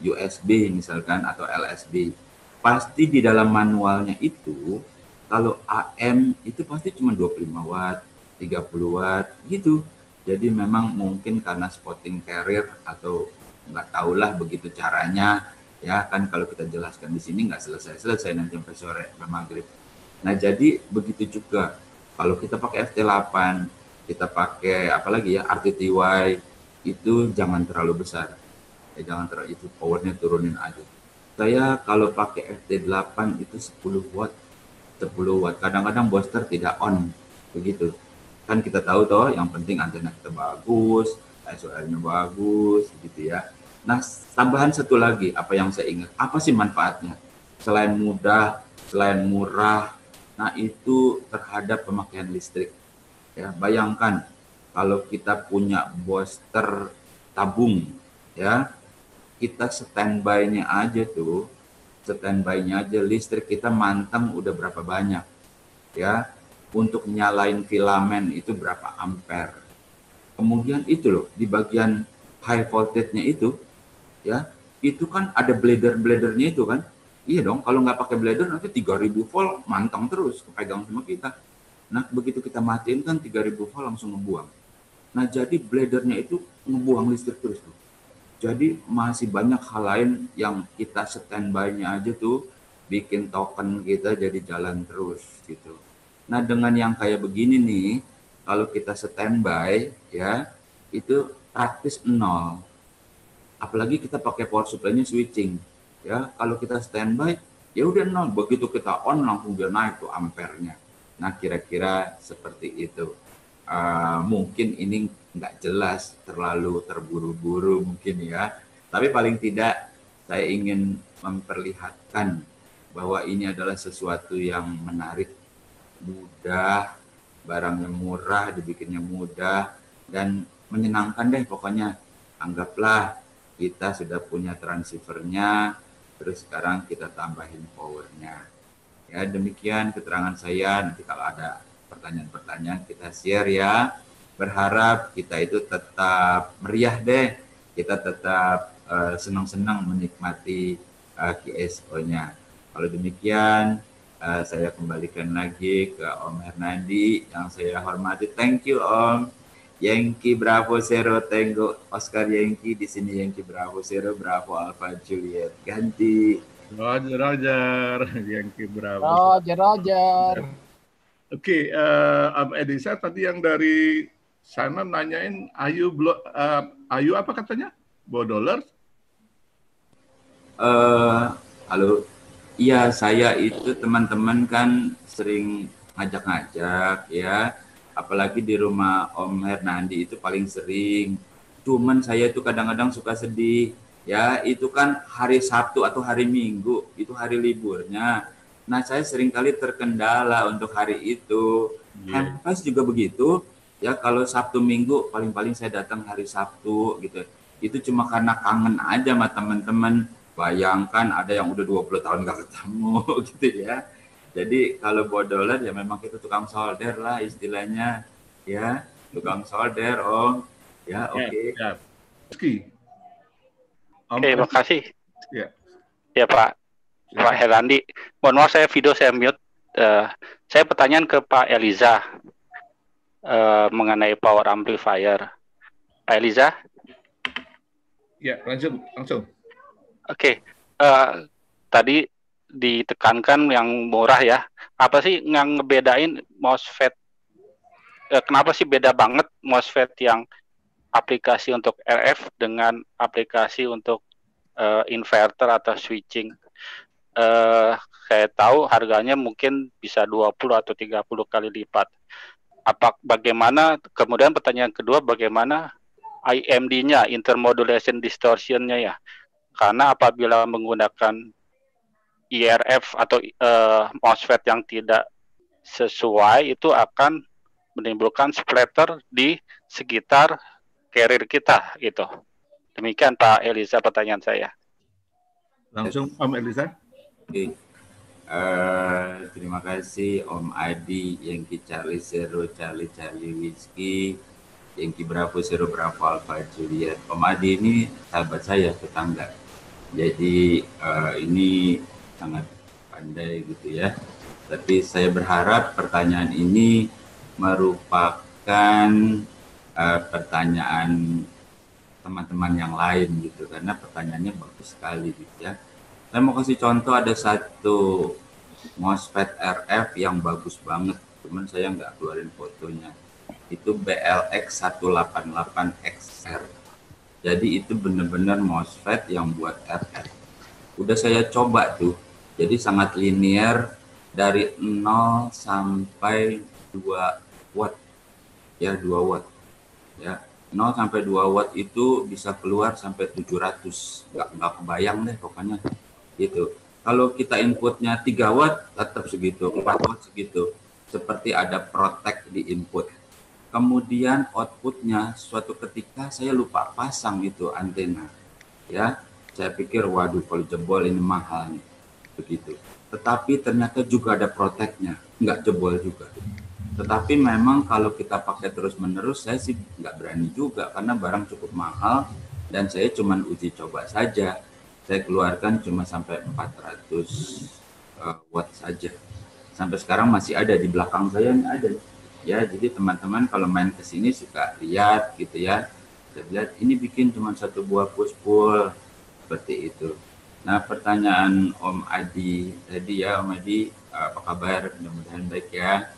USB misalkan atau LSB, pasti di dalam manualnya itu kalau AM itu pasti cuma 25 watt, 30 watt gitu. Jadi memang mungkin karena spotting carrier atau nggak tahulah begitu caranya ya kan, kalau kita jelaskan di sini nggak selesai nanti sampai sore sampai maghrib. Nah jadi begitu juga kalau kita pakai FT8, kita pakai apalagi ya RTTY, itu jangan terlalu besar ya, jangan terlalu, itu powernya turunin aja. Saya kalau pakai FT8 itu 10 watt, kadang-kadang booster tidak on begitu kan, kita tahu toh yang penting antena kita bagus, SOR-nya bagus gitu ya. Nah tambahan satu lagi apa yang saya ingat, apa sih manfaatnya selain mudah, selain murah, nah itu terhadap pemakaian listrik ya. Bayangkan kalau kita punya booster tabung ya, kita standby-nya aja listrik kita manteng udah berapa banyak ya, untuk nyalain filamen itu berapa ampere. Kemudian itu loh di bagian high voltage-nya itu ya, itu kan ada blader-bladernya itu kan. Iya dong, kalau nggak pakai blader nanti 3000 volt manteng terus kepegang sama kita. Nah begitu kita matiin kan 3000 volt langsung ngebuang. Nah jadi bladernya itu ngebuang listrik terus tuh. Jadi masih banyak hal lain yang kita standby-nya aja tuh bikin token kita jadi jalan terus gitu. Nah dengan yang kayak begini nih, kalau kita standby ya itu praktis nol. Apalagi kita pakai power supply-nya switching ya. Kalau kita standby ya udah nol, begitu kita on langsung dia naik tuh ampernya. Nah kira-kira seperti itu. Mungkin ini nggak jelas, terlalu terburu-buru mungkin ya. Tapi paling tidak saya ingin memperlihatkan bahwa ini adalah sesuatu yang menarik, mudah, barangnya murah, dibikinnya mudah, dan menyenangkan deh pokoknya. Anggaplah kita sudah punya transceivernya, terus sekarang kita tambahin powernya. Ya, demikian keterangan saya. Nanti kalau ada pertanyaan-pertanyaan kita share ya. Berharap kita itu tetap meriah deh, kita tetap senang-senang menikmati QSO-nya. Kalau demikian, saya kembalikan lagi ke Om Hernandi yang saya hormati. Thank you Om. Yankee Bravo Zero Tango Oscar Yankee, di sini Yankee Bravo Zero Bravo Alpha Juliet. Ganti. Roger, Yankee Bravo. Roger. Oke, Om Elisa tadi yang dari sana nanyain Ayu apa katanya? $2? Halo. Iya, saya itu teman-teman kan sering ngajak-ngajak ya. Apalagi di rumah Om Hernandi itu paling sering. Cuman saya itu kadang-kadang suka sedih. Ya, itu kan hari Sabtu atau hari Minggu, itu hari liburnya. Nah, saya seringkali terkendala untuk hari itu. Hampers juga begitu. Ya, kalau Sabtu Minggu paling-paling saya datang hari Sabtu gitu. Itu cuma karena kangen aja sama teman-teman. Bayangkan ada yang udah 20 tahun gak ketemu gitu ya. Jadi kalau $2 ya memang kita tukang solder lah istilahnya. Ya, tukang solder Om. Ya, oke. Ya. Oke, makasih. Ya. Ya Pak Herandi. Mohon maaf saya video saya mute. Saya pertanyaan ke Pak Eliza mengenai power amplifier. Pak Eliza? Ya, langsung. Oke, tadi ditekankan yang murah ya. Apa sih yang ngebedain MOSFET? Kenapa sih beda banget MOSFET yang aplikasi untuk RF dengan aplikasi untuk inverter atau switching? Saya tahu harganya mungkin bisa 20 atau 30 kali lipat. Bagaimana? Kemudian pertanyaan kedua, bagaimana IMD-nya, intermodulation distortion-nya ya? Karena apabila menggunakan IRF atau MOSFET yang tidak sesuai, itu akan menimbulkan splatter di sekitar carrier kita gitu. Demikian Pak Eliza pertanyaan saya. Langsung Om Elisa. Oke. Terima kasih Om Adi, Yankee Charlie Zero, Charlie Whiskey, Yankee Bravo Zero Bravo Alpha Juliet. Om Adi ini sahabat saya, tetangga. Jadi ini sangat pandai gitu ya. Tapi saya berharap pertanyaan ini merupakan pertanyaan teman-teman yang lain gitu, karena pertanyaannya bagus sekali gitu ya. Saya mau kasih contoh, ada satu MOSFET RF yang bagus banget, cuman saya nggak keluarin fotonya. Itu BLX 188XR. Jadi itu benar-benar MOSFET yang buat RF. Udah saya coba tuh, jadi sangat linear dari 0 sampai 2 watt. Ya, 2 watt. Ya, 0 sampai 2 watt itu bisa keluar sampai 700. Nggak kebayang deh pokoknya. Gitu. Kalau kita inputnya 3 watt, tetap segitu. 4 watt segitu. Seperti ada protek di input. Kemudian outputnya suatu ketika saya lupa pasang itu antena. Ya, saya pikir waduh kalau jebol ini mahal nih. Begitu. Tetapi ternyata juga ada proteknya. Nggak jebol juga. Tetapi memang kalau kita pakai terus-menerus, saya sih nggak berani juga karena barang cukup mahal dan saya cuma uji coba saja. Saya keluarkan cuma sampai 400 watt saja. Sampai sekarang masih ada di belakang saya, ini ada. Ya, jadi teman-teman kalau main ke sini suka lihat gitu ya. Saya lihat ini bikin cuma satu buah push-pull seperti itu. Nah, pertanyaan Om Adi tadi ya, Om Adi apa kabar? Mudah-mudahan baik ya.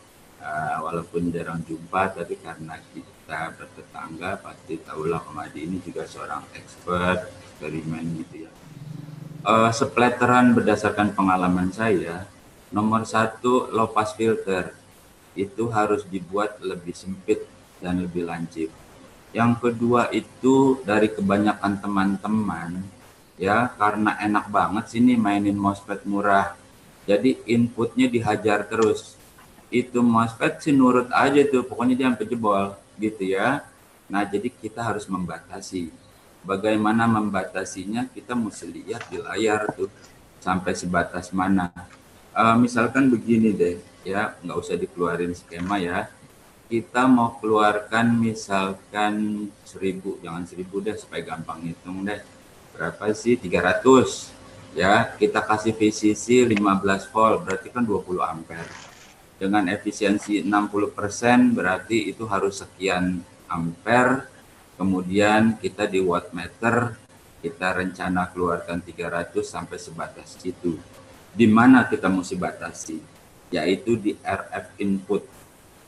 Walaupun jarang jumpa, tapi karena kita bertetangga pasti tahulah Om Adi ini juga seorang expert eksperimen gitu ya. Splatteran berdasarkan pengalaman saya, nomor 1 low pass filter itu harus dibuat lebih sempit dan lebih lancip. Yang kedua itu dari kebanyakan teman-teman, ya karena enak banget sih nih mainin MOSFET murah. Jadi inputnya dihajar terus. Itu MOSFET sih nurut aja tuh, pokoknya dia sampai jebol gitu ya. Nah jadi kita harus membatasi. Bagaimana membatasinya? Kita mesti lihat di layar tuh sampai sebatas mana. Misalkan begini deh, ya nggak usah dikeluarin skema ya. Kita mau keluarkan misalkan 1000, jangan 1000 deh supaya gampang hitung deh. Berapa sih? 300. Ya, kita kasih VCC 15 volt, berarti kan 20 ampere. Dengan efisiensi 60% berarti itu harus sekian ampere. Kemudian kita di wattmeter kita rencana keluarkan 300 sampai sebatas itu. Di mana kita mesti batasi? Yaitu di RF input.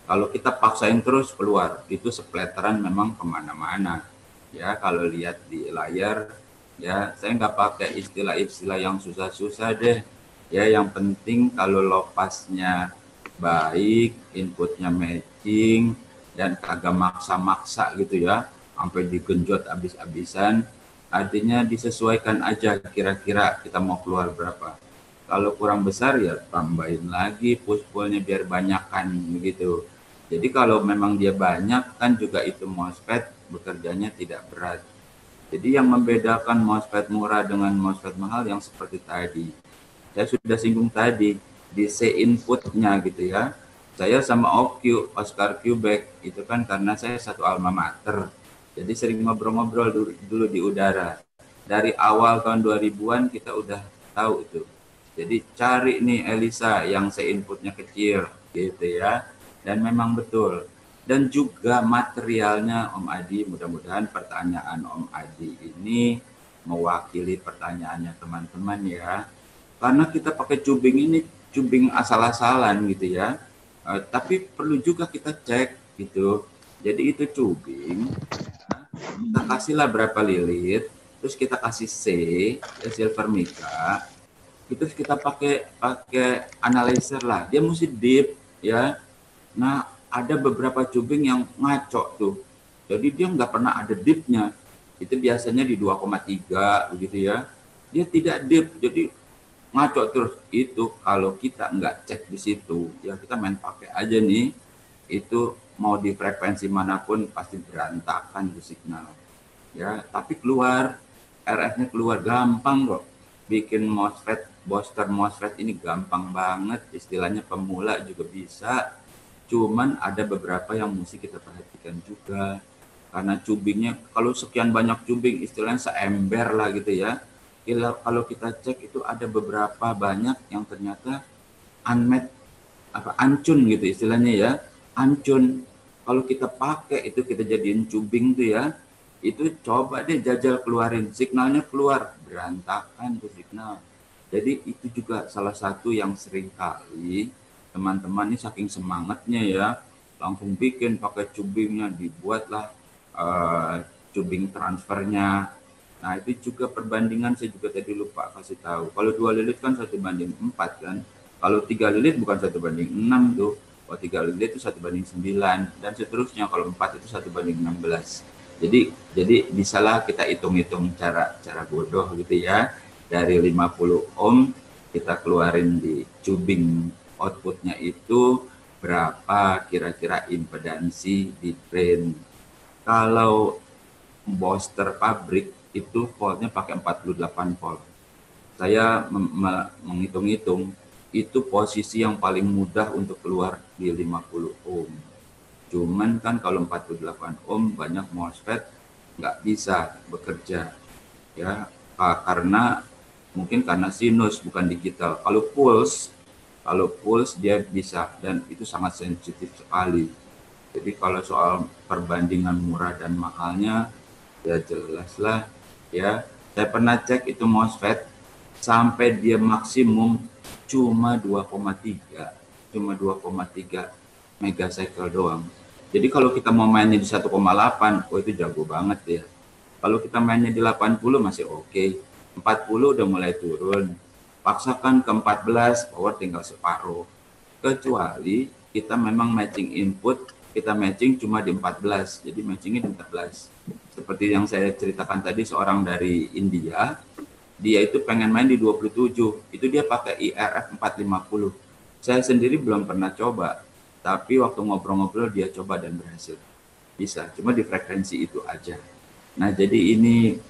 Kalau kita paksain terus keluar, itu splatteran memang kemana-mana. Ya, kalau lihat di layar, ya saya nggak pakai istilah-istilah yang susah-susah deh. Ya, yang penting kalau lopasnya baik, inputnya matching, dan kagak maksa-maksa gitu ya, sampai digenjot habis-habisan. Artinya disesuaikan aja kira-kira kita mau keluar berapa. Kalau kurang besar ya tambahin lagi push-pullnya biar banyakan begitu. Jadi kalau memang dia banyak kan juga itu MOSFET bekerjanya tidak berat. Jadi yang membedakan MOSFET murah dengan MOSFET mahal yang seperti tadi. Saya sudah singgung tadi di C inputnya gitu ya. Saya sama OQ, Oscar Quebec itu kan karena saya satu alma mater. Jadi sering ngobrol-ngobrol dulu di udara. Dari awal tahun 2000-an kita udah tahu itu. Jadi cari nih Elisa yang C inputnya kecil gitu ya. Dan memang betul. Dan juga materialnya Om Adi, mudah-mudahan pertanyaan Om Adi ini mewakili pertanyaannya teman-teman ya. Karena kita pakai cubing ini, cubing asal-asalan gitu ya. Tapi perlu juga kita cek gitu. Jadi itu cubing, kita kasihlah berapa lilit, terus kita kasih C, ya silver mica, terus kita pakai analyzer lah. Dia mesti deep ya. Nah, ada beberapa cubing yang ngaco tuh. Jadi dia nggak pernah ada dipnya. Itu biasanya di 2,3 begitu ya. Dia tidak dip, jadi ngaco terus. Itu kalau kita nggak cek di situ, ya kita main pakai aja nih. Itu mau di frekuensi manapun pasti berantakan di signal. Ya, tapi keluar, RF-nya keluar gampang kok. Bikin MOSFET, booster MOSFET ini gampang banget. Istilahnya pemula juga bisa. Cuman ada beberapa yang mesti kita perhatikan juga. Karena cubingnya, kalau sekian banyak cubing, istilahnya seember lah gitu ya. Kalau kita cek itu ada beberapa banyak yang ternyata unmet, ancun gitu istilahnya ya. Ancun. Kalau kita pakai itu kita jadiin cubing tuh ya. Itu coba deh jajal keluarin. Signalnya keluar. Berantakan tuh signal. Jadi itu juga salah satu yang sering kali teman-teman ini saking semangatnya ya, langsung bikin pakai cubingnya, dibuatlah cubing transfernya. Nah itu juga perbandingan saya juga tadi lupa kasih tahu. Kalau 2 lilit kan 1:4 kan. Kalau 3 lilit bukan 1:6 tuh. Kalau 3 lilit itu 1:9 dan seterusnya. Kalau 4 itu 1:16. Jadi bisalah kita hitung-hitung cara bodoh gitu ya. Dari 50 ohm kita keluarin di cubing outputnya itu berapa kira-kira impedansi di drain. Kalau booster pabrik itu voltnya pakai 48 volt. Saya menghitung-hitung itu posisi yang paling mudah untuk keluar di 50 ohm. Cuman kan kalau 48 ohm banyak MOSFET nggak bisa bekerja ya, karena mungkin karena sinus bukan digital. Kalau pulse dia bisa, dan itu sangat sensitif sekali. Jadi kalau soal perbandingan murah dan mahalnya, ya jelaslah ya. Saya pernah cek itu MOSFET sampai dia maksimum cuma 2,3 megacycle doang. Jadi kalau kita mau mainnya di 1,8, oh itu jago banget ya. Kalau kita mainnya di 80 masih oke. 40 udah mulai turun. Paksakan ke 14, power tinggal separuh. Kecuali kita memang matching input kita matching cuma di 14, jadi matchingnya di 14. Seperti yang saya ceritakan tadi, seorang dari India, dia itu pengen main di 27, itu dia pakai IRF 450. Saya sendiri belum pernah coba, tapi waktu ngobrol-ngobrol dia coba dan berhasil. Bisa, cuma di frekuensi itu aja. Nah, jadi ini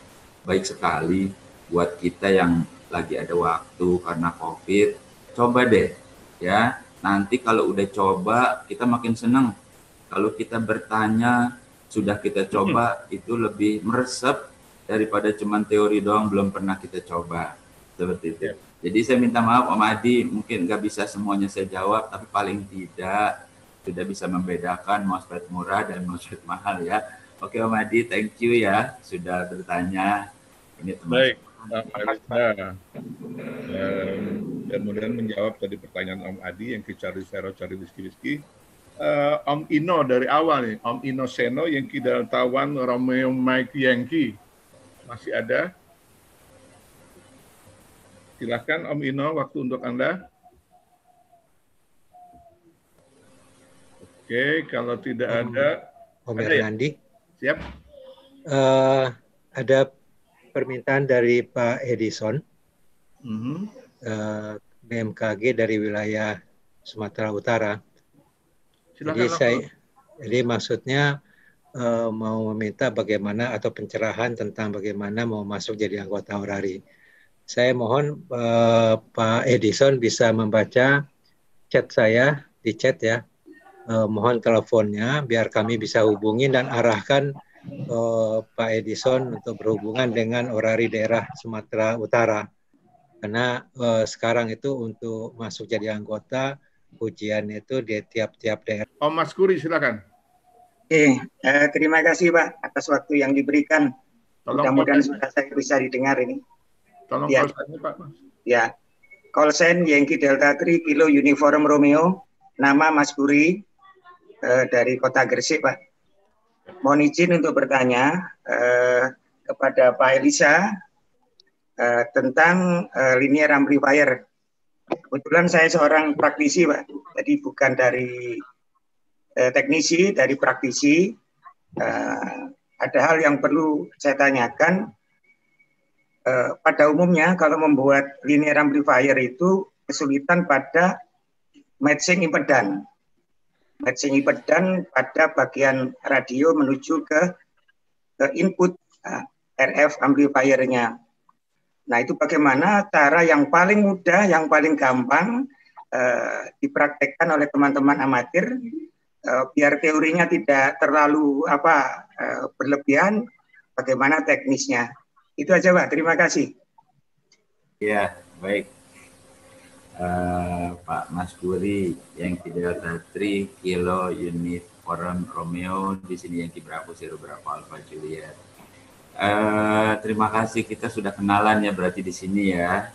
baik sekali buat kita yang lagi ada waktu karena COVID. Coba deh, ya. Nanti kalau udah coba, kita makin senang. Kalau kita bertanya, sudah kita coba, itu lebih meresap daripada cuman teori doang belum pernah kita coba. Seperti itu. Jadi saya minta maaf Om Adi, mungkin nggak bisa semuanya saya jawab, tapi paling tidak sudah bisa membedakan MOSFET murah dan MOSFET mahal ya. Oke Om Adi, thank you ya sudah bertanya. Ini teman. Baik, Pak Elisa. Kemudian menjawab tadi pertanyaan Om Adi yang cari Sero, cari Rizky. Om Ino dari awal nih, Om Ino Seno, Yankee Deltawan, Romeo Mike Yankee. Masih ada? Silakan Om Ino, waktu untuk Anda. Oke, kalau tidak ada. Om Hernandi. Ya? Siap. Ada permintaan dari Pak Edison, BMKG dari wilayah Sumatera Utara. Silakan. Jadi maksudnya mau meminta bagaimana atau pencerahan tentang bagaimana mau masuk jadi anggota Orari. Saya mohon Pak Edison bisa membaca chat saya di chat ya. Mohon teleponnya biar kami bisa hubungi dan arahkan Pak Edison untuk berhubungan dengan Orari daerah Sumatera Utara. Karena sekarang itu untuk masuk jadi anggota, ujian itu di tiap-tiap daerah. Om Mas Kuri, silakan. Oke, terima kasih Pak atas waktu yang diberikan. Mudah-mudahan sudah saya bisa didengar ini. Tolong ya. call Pak. Ya, call sign Yankee Delta 3 Kilo Uniform Romeo, nama Mas Kuri dari Kota Gresik Pak. Mohon izin untuk bertanya kepada Pak Elisa tentang linear amplifier. Kebetulan saya seorang praktisi Pak, jadi bukan dari teknisi, dari praktisi. Ada hal yang perlu saya tanyakan. Pada umumnya kalau membuat linear amplifier itu kesulitan pada matching impedan. Matching impedan pada bagian radio menuju ke input RF amplifiernya. Nah itu bagaimana cara yang paling mudah, yang paling gampang dipraktekkan oleh teman-teman amatir biar teorinya tidak terlalu berlebihan, bagaimana teknisnya. Itu aja Pak, terima kasih. Ya, baik. Pak Mas Guri, Yankee Delta 3 Kilo Uniform Romeo, di sini Yankee Bravo Zero Bravo Alpha Juliet. Terima kasih, kita sudah kenalan ya berarti di sini ya.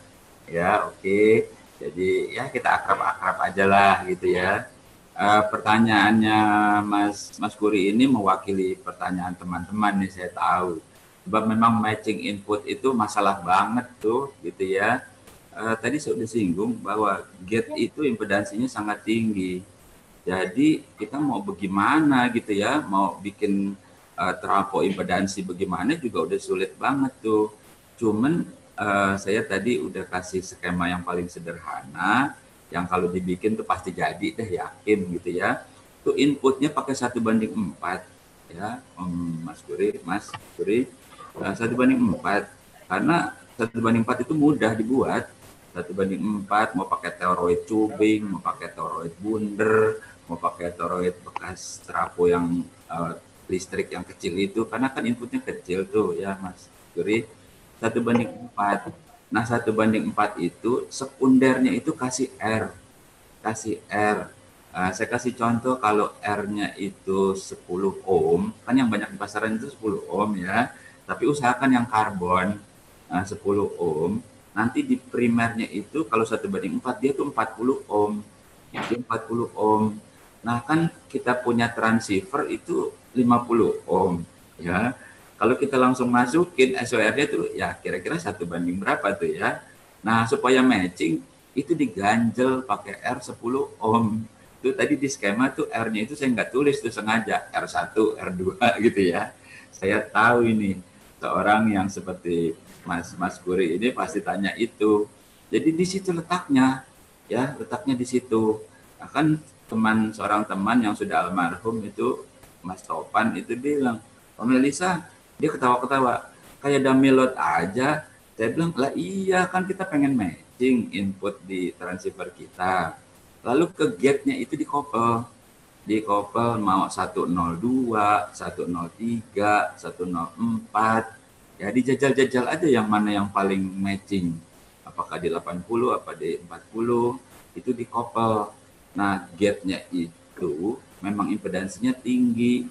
Ya, oke. Jadi ya kita akrab-akrab aja lah gitu ya. Pertanyaannya Mas Guri ini mewakili pertanyaan teman-teman nih, saya tahu. Sebab memang matching input itu masalah banget tuh gitu ya. Tadi saya sudah singgung bahwa gate itu impedansinya sangat tinggi. Jadi kita mau bagaimana gitu ya, mau bikin trafo impedansi bagaimana juga udah sulit banget tuh. Cuman saya tadi udah kasih skema yang paling sederhana, yang kalau dibikin tuh pasti jadi deh, yakin gitu ya. Tuh inputnya pakai 1:4 ya, Mas Guri. 1:4 karena 1:4 itu mudah dibuat. 1:4 mau pakai toroid tubing, mau pakai toroid bundar, mau pakai toroid bekas trafo yang listrik yang kecil itu, karena kan inputnya kecil tuh ya Mas Guri. 1:4. Nah 1:4 itu sekundernya itu kasih R. Saya kasih contoh, kalau R-nya itu 10 ohm, kan yang banyak di pasaran itu 10 ohm ya. Tapi usahakan yang karbon 10 ohm. Nanti di primernya itu kalau 1:4 dia tuh 40 ohm. Dia 40 ohm. Nah kan kita punya transceiver itu 50 ohm ya. Kalau kita langsung masukin SOR-nya tuh ya kira-kira 1 banding berapa tuh ya. Nah supaya matching itu diganjel pakai R 10 ohm. Tuh tadi di skema tuh R-nya itu saya nggak tulis tuh sengaja, R1, R2 gitu ya. Saya tahu ini, seorang yang seperti Mas Kuri ini pasti tanya itu. Jadi di situ letaknya, ya letaknya di situ. Akan seorang teman yang sudah almarhum itu, Mas Topan itu bilang, Om Elisa, dia ketawa-ketawa, kayak download aja. Saya bilang, lah iya kan kita pengen matching input di transceiver kita. Lalu ke gate-nya itu dikopel mau 102, 103, 104. Ya dijajal-jajal aja yang mana yang paling matching. Apakah di 80, apa di 40, itu dikopel. Nah, gate-nya itu memang impedansinya tinggi.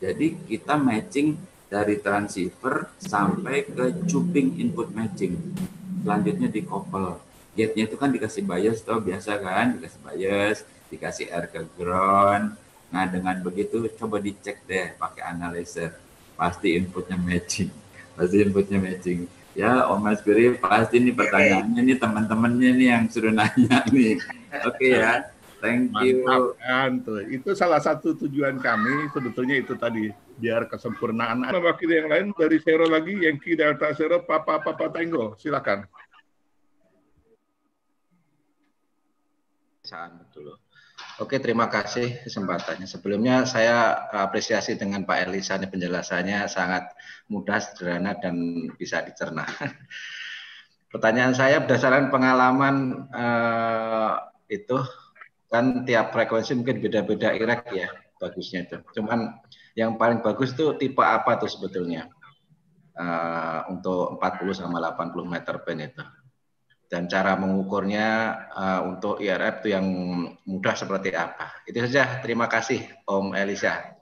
Jadi kita matching dari transceiver sampai ke cuping input matching. Selanjutnya dikopel. Gate-nya itu kan dikasih bias, toh biasa kan, dikasih bias, dikasih R ke ground. Nah, dengan begitu coba dicek deh pakai analyzer. Pasti inputnya matching. Ya, Om Mas Guri, pasti nih pertanyaannya nih teman-temannya nih yang suruh nanya nih. Oke ya, thank you. Mantap kan tuh. Itu salah satu tujuan kami sebetulnya itu tadi, biar kesempurnaan. Mewakili yang lain dari Zero lagi, Yankee Delta Zero, Papa Tango, silakan. Betul. Oke, terima kasih kesempatannya. Sebelumnya saya apresiasi dengan Pak Elisa, penjelasannya sangat mudah, sederhana, dan bisa dicerna. Pertanyaan saya berdasarkan pengalaman itu, kan tiap frekuensi mungkin beda-beda IREK ya, bagusnya itu. Cuman yang paling bagus itu tipe apa tuh sebetulnya untuk 40 sama 80 meter band itu? Dan cara mengukurnya untuk IRF itu yang mudah seperti apa? Itu saja. Terima kasih, Om Elisa.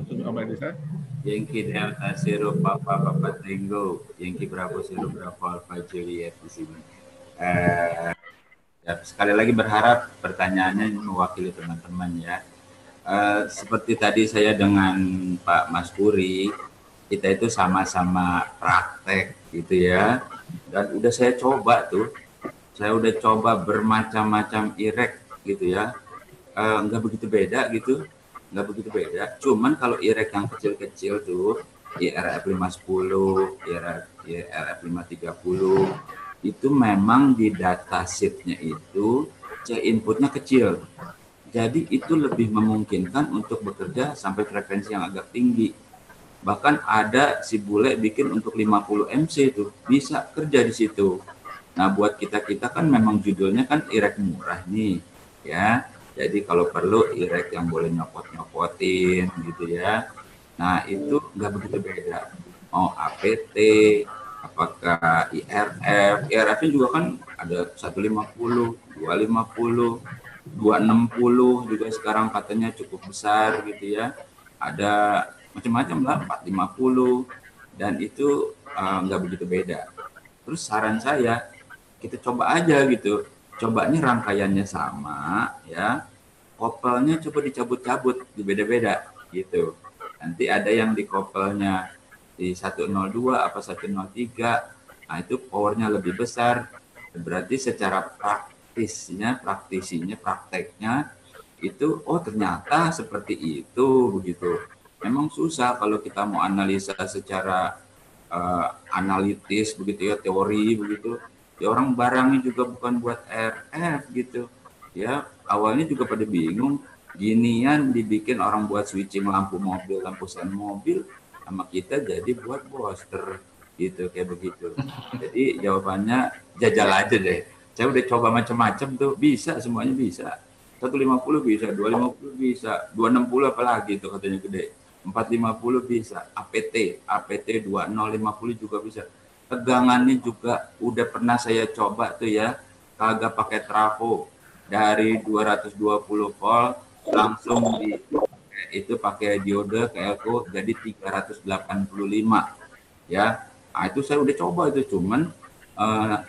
Om Elisa. Yankee Delta Zero Papa Tango, Yankee Bravo Zero Bravo Alpha Juliet di sini. Ya, sekali lagi berharap pertanyaannya mewakili teman-teman ya. Seperti tadi saya dengan Pak Mas Puri, kita itu sama-sama praktek gitu ya. Dan udah saya coba tuh, saya udah coba bermacam-macam IREK gitu ya, nggak begitu beda gitu, nggak begitu beda. Cuman kalau IREK yang kecil-kecil tuh, IRF 510, IRF 530, itu memang di datasheet-nya itu C inputnya kecil. Jadi itu lebih memungkinkan untuk bekerja sampai frekuensi yang agak tinggi. Bahkan ada si bule bikin untuk 50 MC itu bisa kerja di situ. Nah, buat kita kan memang judulnya kan IREK murah nih, ya. Jadi kalau perlu IREK yang boleh nyopot-nyopotin gitu ya. Nah, itu nggak begitu beda. Mau APT, apakah IRF, IRF-nya juga kan ada 150, 250, 260 juga sekarang katanya cukup besar gitu ya. Ada macam-macam lah, 450, dan itu nggak begitu beda. Terus saran saya, kita coba aja gitu, coba nih rangkaiannya sama ya, kopelnya coba dicabut-cabut, dibeda-beda gitu. Nanti ada yang di kopelnya di 102 apa 103, nah itu powernya lebih besar, berarti secara prakteknya itu, oh ternyata seperti itu begitu. Memang susah kalau kita mau analisa secara analitis begitu ya, teori begitu. Ya orang barangnya juga bukan buat RF gitu. Ya, awalnya juga pada bingung, ginian dibikin orang buat switching lampu mobil, lampu sen mobil, sama kita jadi buat booster gitu, kayak begitu. Jadi jawabannya jajal aja deh. Saya udah coba macam-macam tuh, bisa, semuanya bisa. 150 bisa, 250 bisa, 260 apalagi itu katanya gede. 450 bisa, APT 2050 juga bisa. Tegangannya juga udah pernah saya coba tuh ya, kagak pakai trafo, dari 220 volt langsung itu pakai diode kayak aku jadi 385 ya. Nah, itu saya udah coba itu, cuman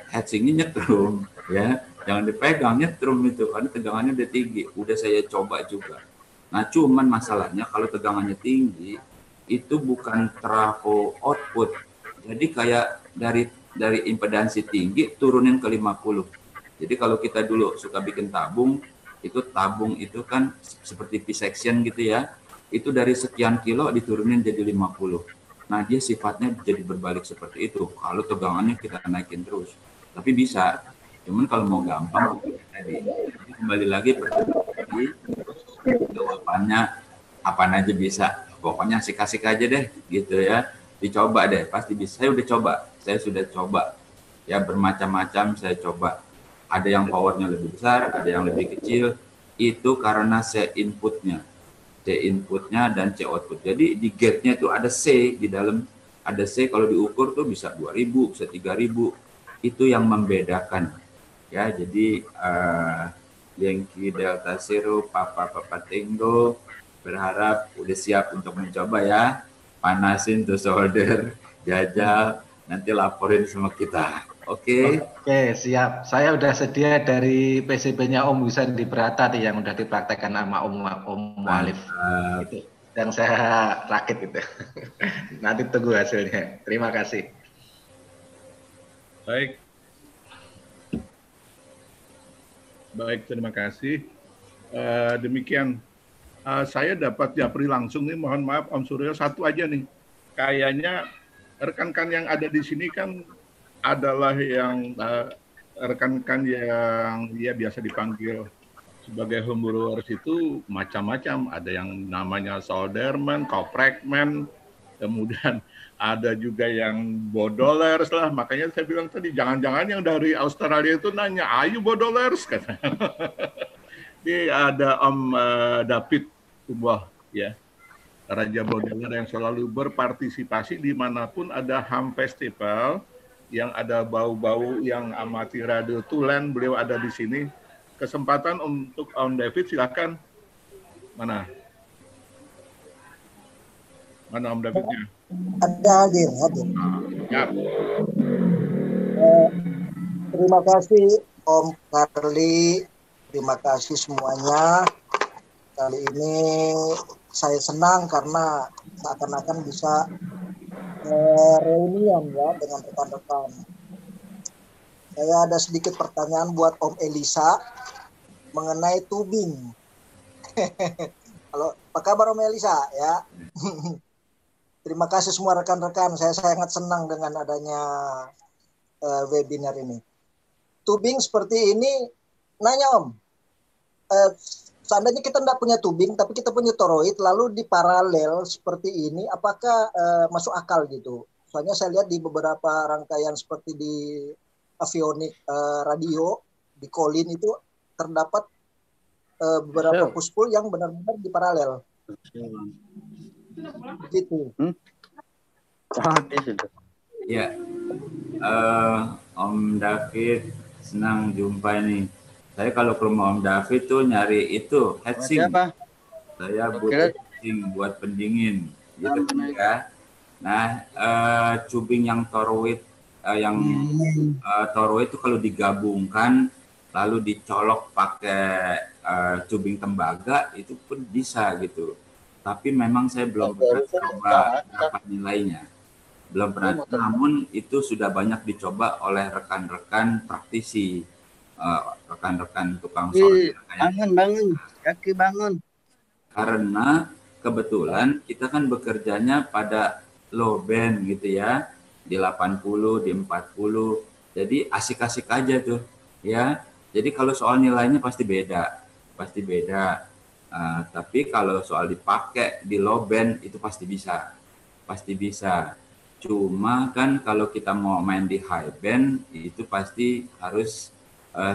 heatsinknya nyetrum ya, jangan dipegang, nyetrum itu karena tegangannya udah tinggi. Udah saya coba juga. Nah, cuman masalahnya kalau tegangannya tinggi itu bukan trafo output. Jadi kayak dari impedansi tinggi turunin ke 50. Jadi kalau kita dulu suka bikin tabung Itu tabung itu kan seperti P-section gitu ya. Itu dari sekian kilo diturunin jadi 50. Nah, dia sifatnya jadi berbalik seperti itu. Kalau tegangannya kita naikin terus. Tapi bisa. Cuman kalau mau gampang, jadi kembali lagi jawabannya apa aja bisa. Pokoknya asik-asik aja deh gitu ya. Dicoba deh, pasti bisa. Saya udah coba. Saya sudah coba. Ya bermacam-macam saya coba. Ada yang powernya lebih besar, ada yang lebih kecil. Itu karena C inputnya. C inputnya dan C output. Jadi di gate-nya itu ada C di dalam. Ada C kalau diukur tuh bisa 2000, bisa 3000. Itu yang membedakan. Ya, jadi Yankee Delta Zero, Papa Tango, berharap udah siap untuk mencoba ya. Panasin tuh solder, jajal, nanti laporin sama kita. Oke. Oke, siap. Saya udah sedia dari PCB-nya Om Husain di Berata yang udah dipraktekkan sama Om Alif. Gitu. Dan saya rakit gitu. Nanti tunggu hasilnya. Terima kasih. Baik, terima kasih. Demikian. Saya dapat japri langsung nih, mohon maaf Om Suryo, satu aja nih. Kayaknya rekan-rekan yang ada di sini kan adalah yang rekan-rekan yang ya biasa dipanggil sebagai homebrewers itu macam-macam. Ada yang namanya solderman, koprekman, kemudian ada juga yang bodolers lah. Makanya saya bilang tadi, jangan-jangan yang dari Australia itu nanya, ayo bodolers, katanya. Ini ada Om David Ubah, ya, Raja Bodoler yang selalu berpartisipasi dimanapun ada HAM Festival, yang ada bau-bau yang amati radio Tulen, beliau ada di sini. Kesempatan untuk Om David, silakan. Mana Om Davidnya? Ada, hadir. Ya. Terima kasih Om Carly, terima kasih semuanya. Kali ini saya senang karena seakan-akan bisa reunian ya dengan rekan-rekan. Saya ada sedikit pertanyaan buat Om Elisa mengenai tubing. Halo, apa kabar Om Elisa ya? Terima kasih semua rekan-rekan. Saya sangat senang dengan adanya webinar ini. Tubing seperti ini, nanya Om, seandainya kita tidak punya tubing, tapi kita punya toroid, lalu di paralel seperti ini, apakah masuk akal gitu? Soalnya saya lihat di beberapa rangkaian seperti di avionik radio, di Colin itu terdapat beberapa push-pull yang benar-benar di paralel. Gitu. Ya, Om David, senang jumpa ini. Saya kalau ke rumah Om David tuh nyari itu heatsink. Saya butuh heatsink buat pendingin, gitu ya. Nah, tubing yang toroid, toroid itu kalau digabungkan lalu dicolok pakai tubing tembaga itu pun bisa gitu. Tapi memang saya belum pernah coba dapat nilainya. Belum pernah. Namun itu sudah banyak dicoba oleh rekan-rekan praktisi. Rekan-rekan tukang solder bangun kaki bangun, karena kebetulan kita kan bekerjanya pada low band gitu ya, di 80, di 40, jadi asik-asik aja tuh ya. Jadi kalau soal nilainya pasti beda tapi kalau soal dipakai di low band itu pasti bisa. Cuma kan kalau kita mau main di high band itu pasti harus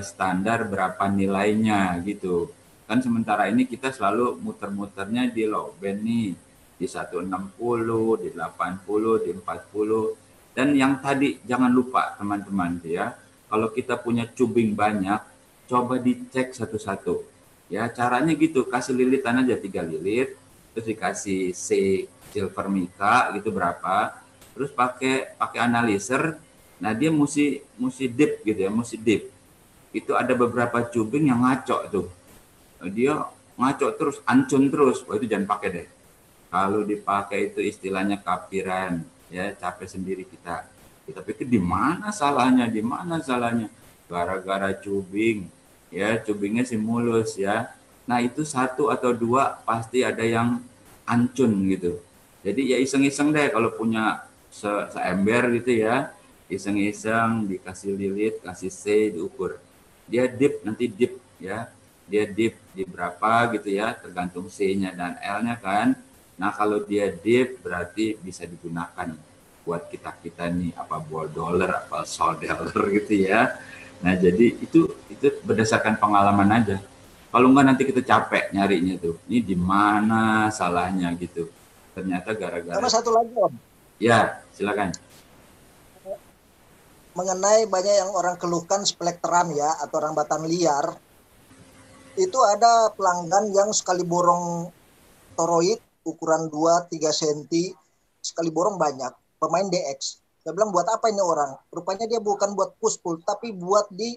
standar berapa nilainya gitu kan. Sementara ini kita selalu muter-muternya di low band nih, di 160, di 80, di 40. Dan yang tadi jangan lupa teman-teman ya, kalau kita punya tubing banyak, coba dicek satu-satu ya. Caranya gitu, kasih lilitan aja 3 lilit, terus dikasih C silver mica gitu berapa, terus pakai analyzer. Nah dia mesti deep gitu ya, mesti deep. Itu ada beberapa tubing yang ngaco tuh, dia ngaco terus, ancun terus. Wah itu jangan pakai deh. Kalau dipakai itu istilahnya kapiran ya, capek sendiri kita pikir di mana salahnya, gara-gara tubing ya cubingnya sih mulus ya. Nah itu satu atau dua pasti ada yang ancun gitu. Jadi ya iseng-iseng deh kalau punya seember gitu ya, iseng-iseng dikasih lilit, kasih C diukur. Dia dip nanti dip ya, dia dip di berapa gitu ya, tergantung C-nya dan L-nya kan. Nah kalau dia dip berarti bisa digunakan buat kita nih apa buat dollar, apa solder gitu ya. Nah jadi itu berdasarkan pengalaman aja. Kalau enggak nanti kita capek nyarinya tuh. Ini di mana salahnya gitu. Ternyata gara-gara. Sama satu lagi Om. Ya, silakan. Mengenai banyak yang orang keluhkan splekteran ya atau rambatan liar. Itu ada pelanggan yang sekali borong toroid ukuran 2-3 cm, sekali borong banyak. Pemain DX. Saya bilang buat apa ini orang? Rupanya dia bukan buat push pull tapi buat di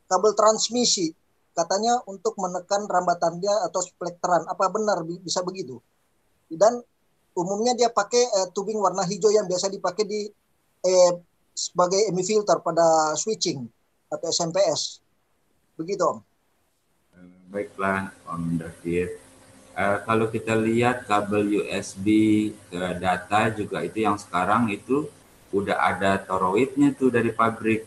kabel transmisi. Katanya untuk menekan rambatan dia atau splekteran. Apa benar bisa begitu? Dan umumnya dia pakai tubing warna hijau yang biasa dipakai di sebagai EMI filter pada switching atau SMPS. Begitu Om. Baiklah Om David. Kalau kita lihat kabel USB ke data juga itu yang sekarang itu udah ada toroidnya tuh dari pabrik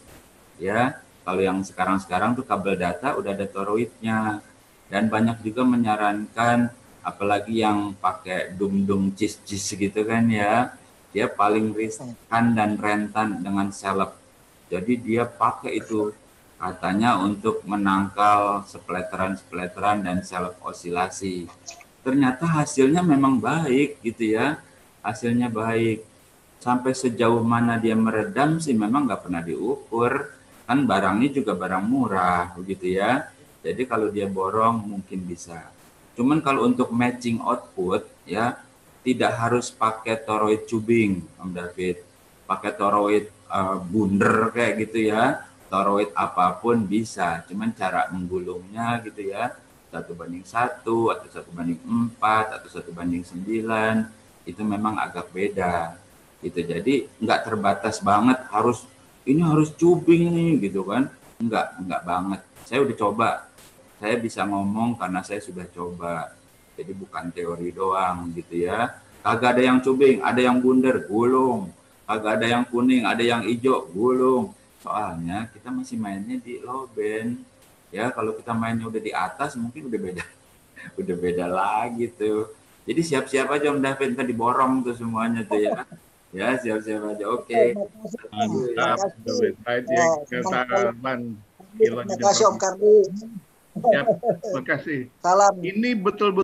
ya. Kalau yang sekarang tuh kabel data udah ada toroidnya, dan banyak juga menyarankan apalagi yang pakai dung cis gitu kan ya, dia paling riskan dan rentan dengan seleb. Jadi dia pakai itu katanya untuk menangkal spletteran dan seleb osilasi. Ternyata hasilnya memang baik gitu ya, hasilnya baik. Sampai sejauh mana dia meredam sih memang nggak pernah diukur. Kan barangnya juga barang murah begitu ya. Jadi kalau dia borong mungkin bisa. Cuman kalau untuk matching output ya tidak harus pakai toroid tubing Om David. Pakai toroid bunder kayak gitu ya. Toroid apapun bisa. Cuman cara menggulungnya gitu ya. 1:1 atau 1:4 atau 1:9 itu memang agak beda. Gitu. Jadi nggak terbatas banget harus ini harus cubing nih gitu kan. Enggak banget. Saya udah coba. Saya bisa ngomong karena saya sudah coba. Jadi bukan teori doang gitu ya. Kagak ada yang cubing, ada yang bunder, gulung. Kagak ada yang kuning, ada yang hijau, gulung. Soalnya kita masih mainnya di low band. Ya kalau kita mainnya udah di atas mungkin udah beda. Udah beda lagi tuh. Jadi siap-siap aja Om David, kan diborong tuh semuanya tuh ya. Ya, siap-siap aja. Oke. Mantap. Terima kasih Om Kardi. Ya, terima kasih. Salam. Ini betul-betul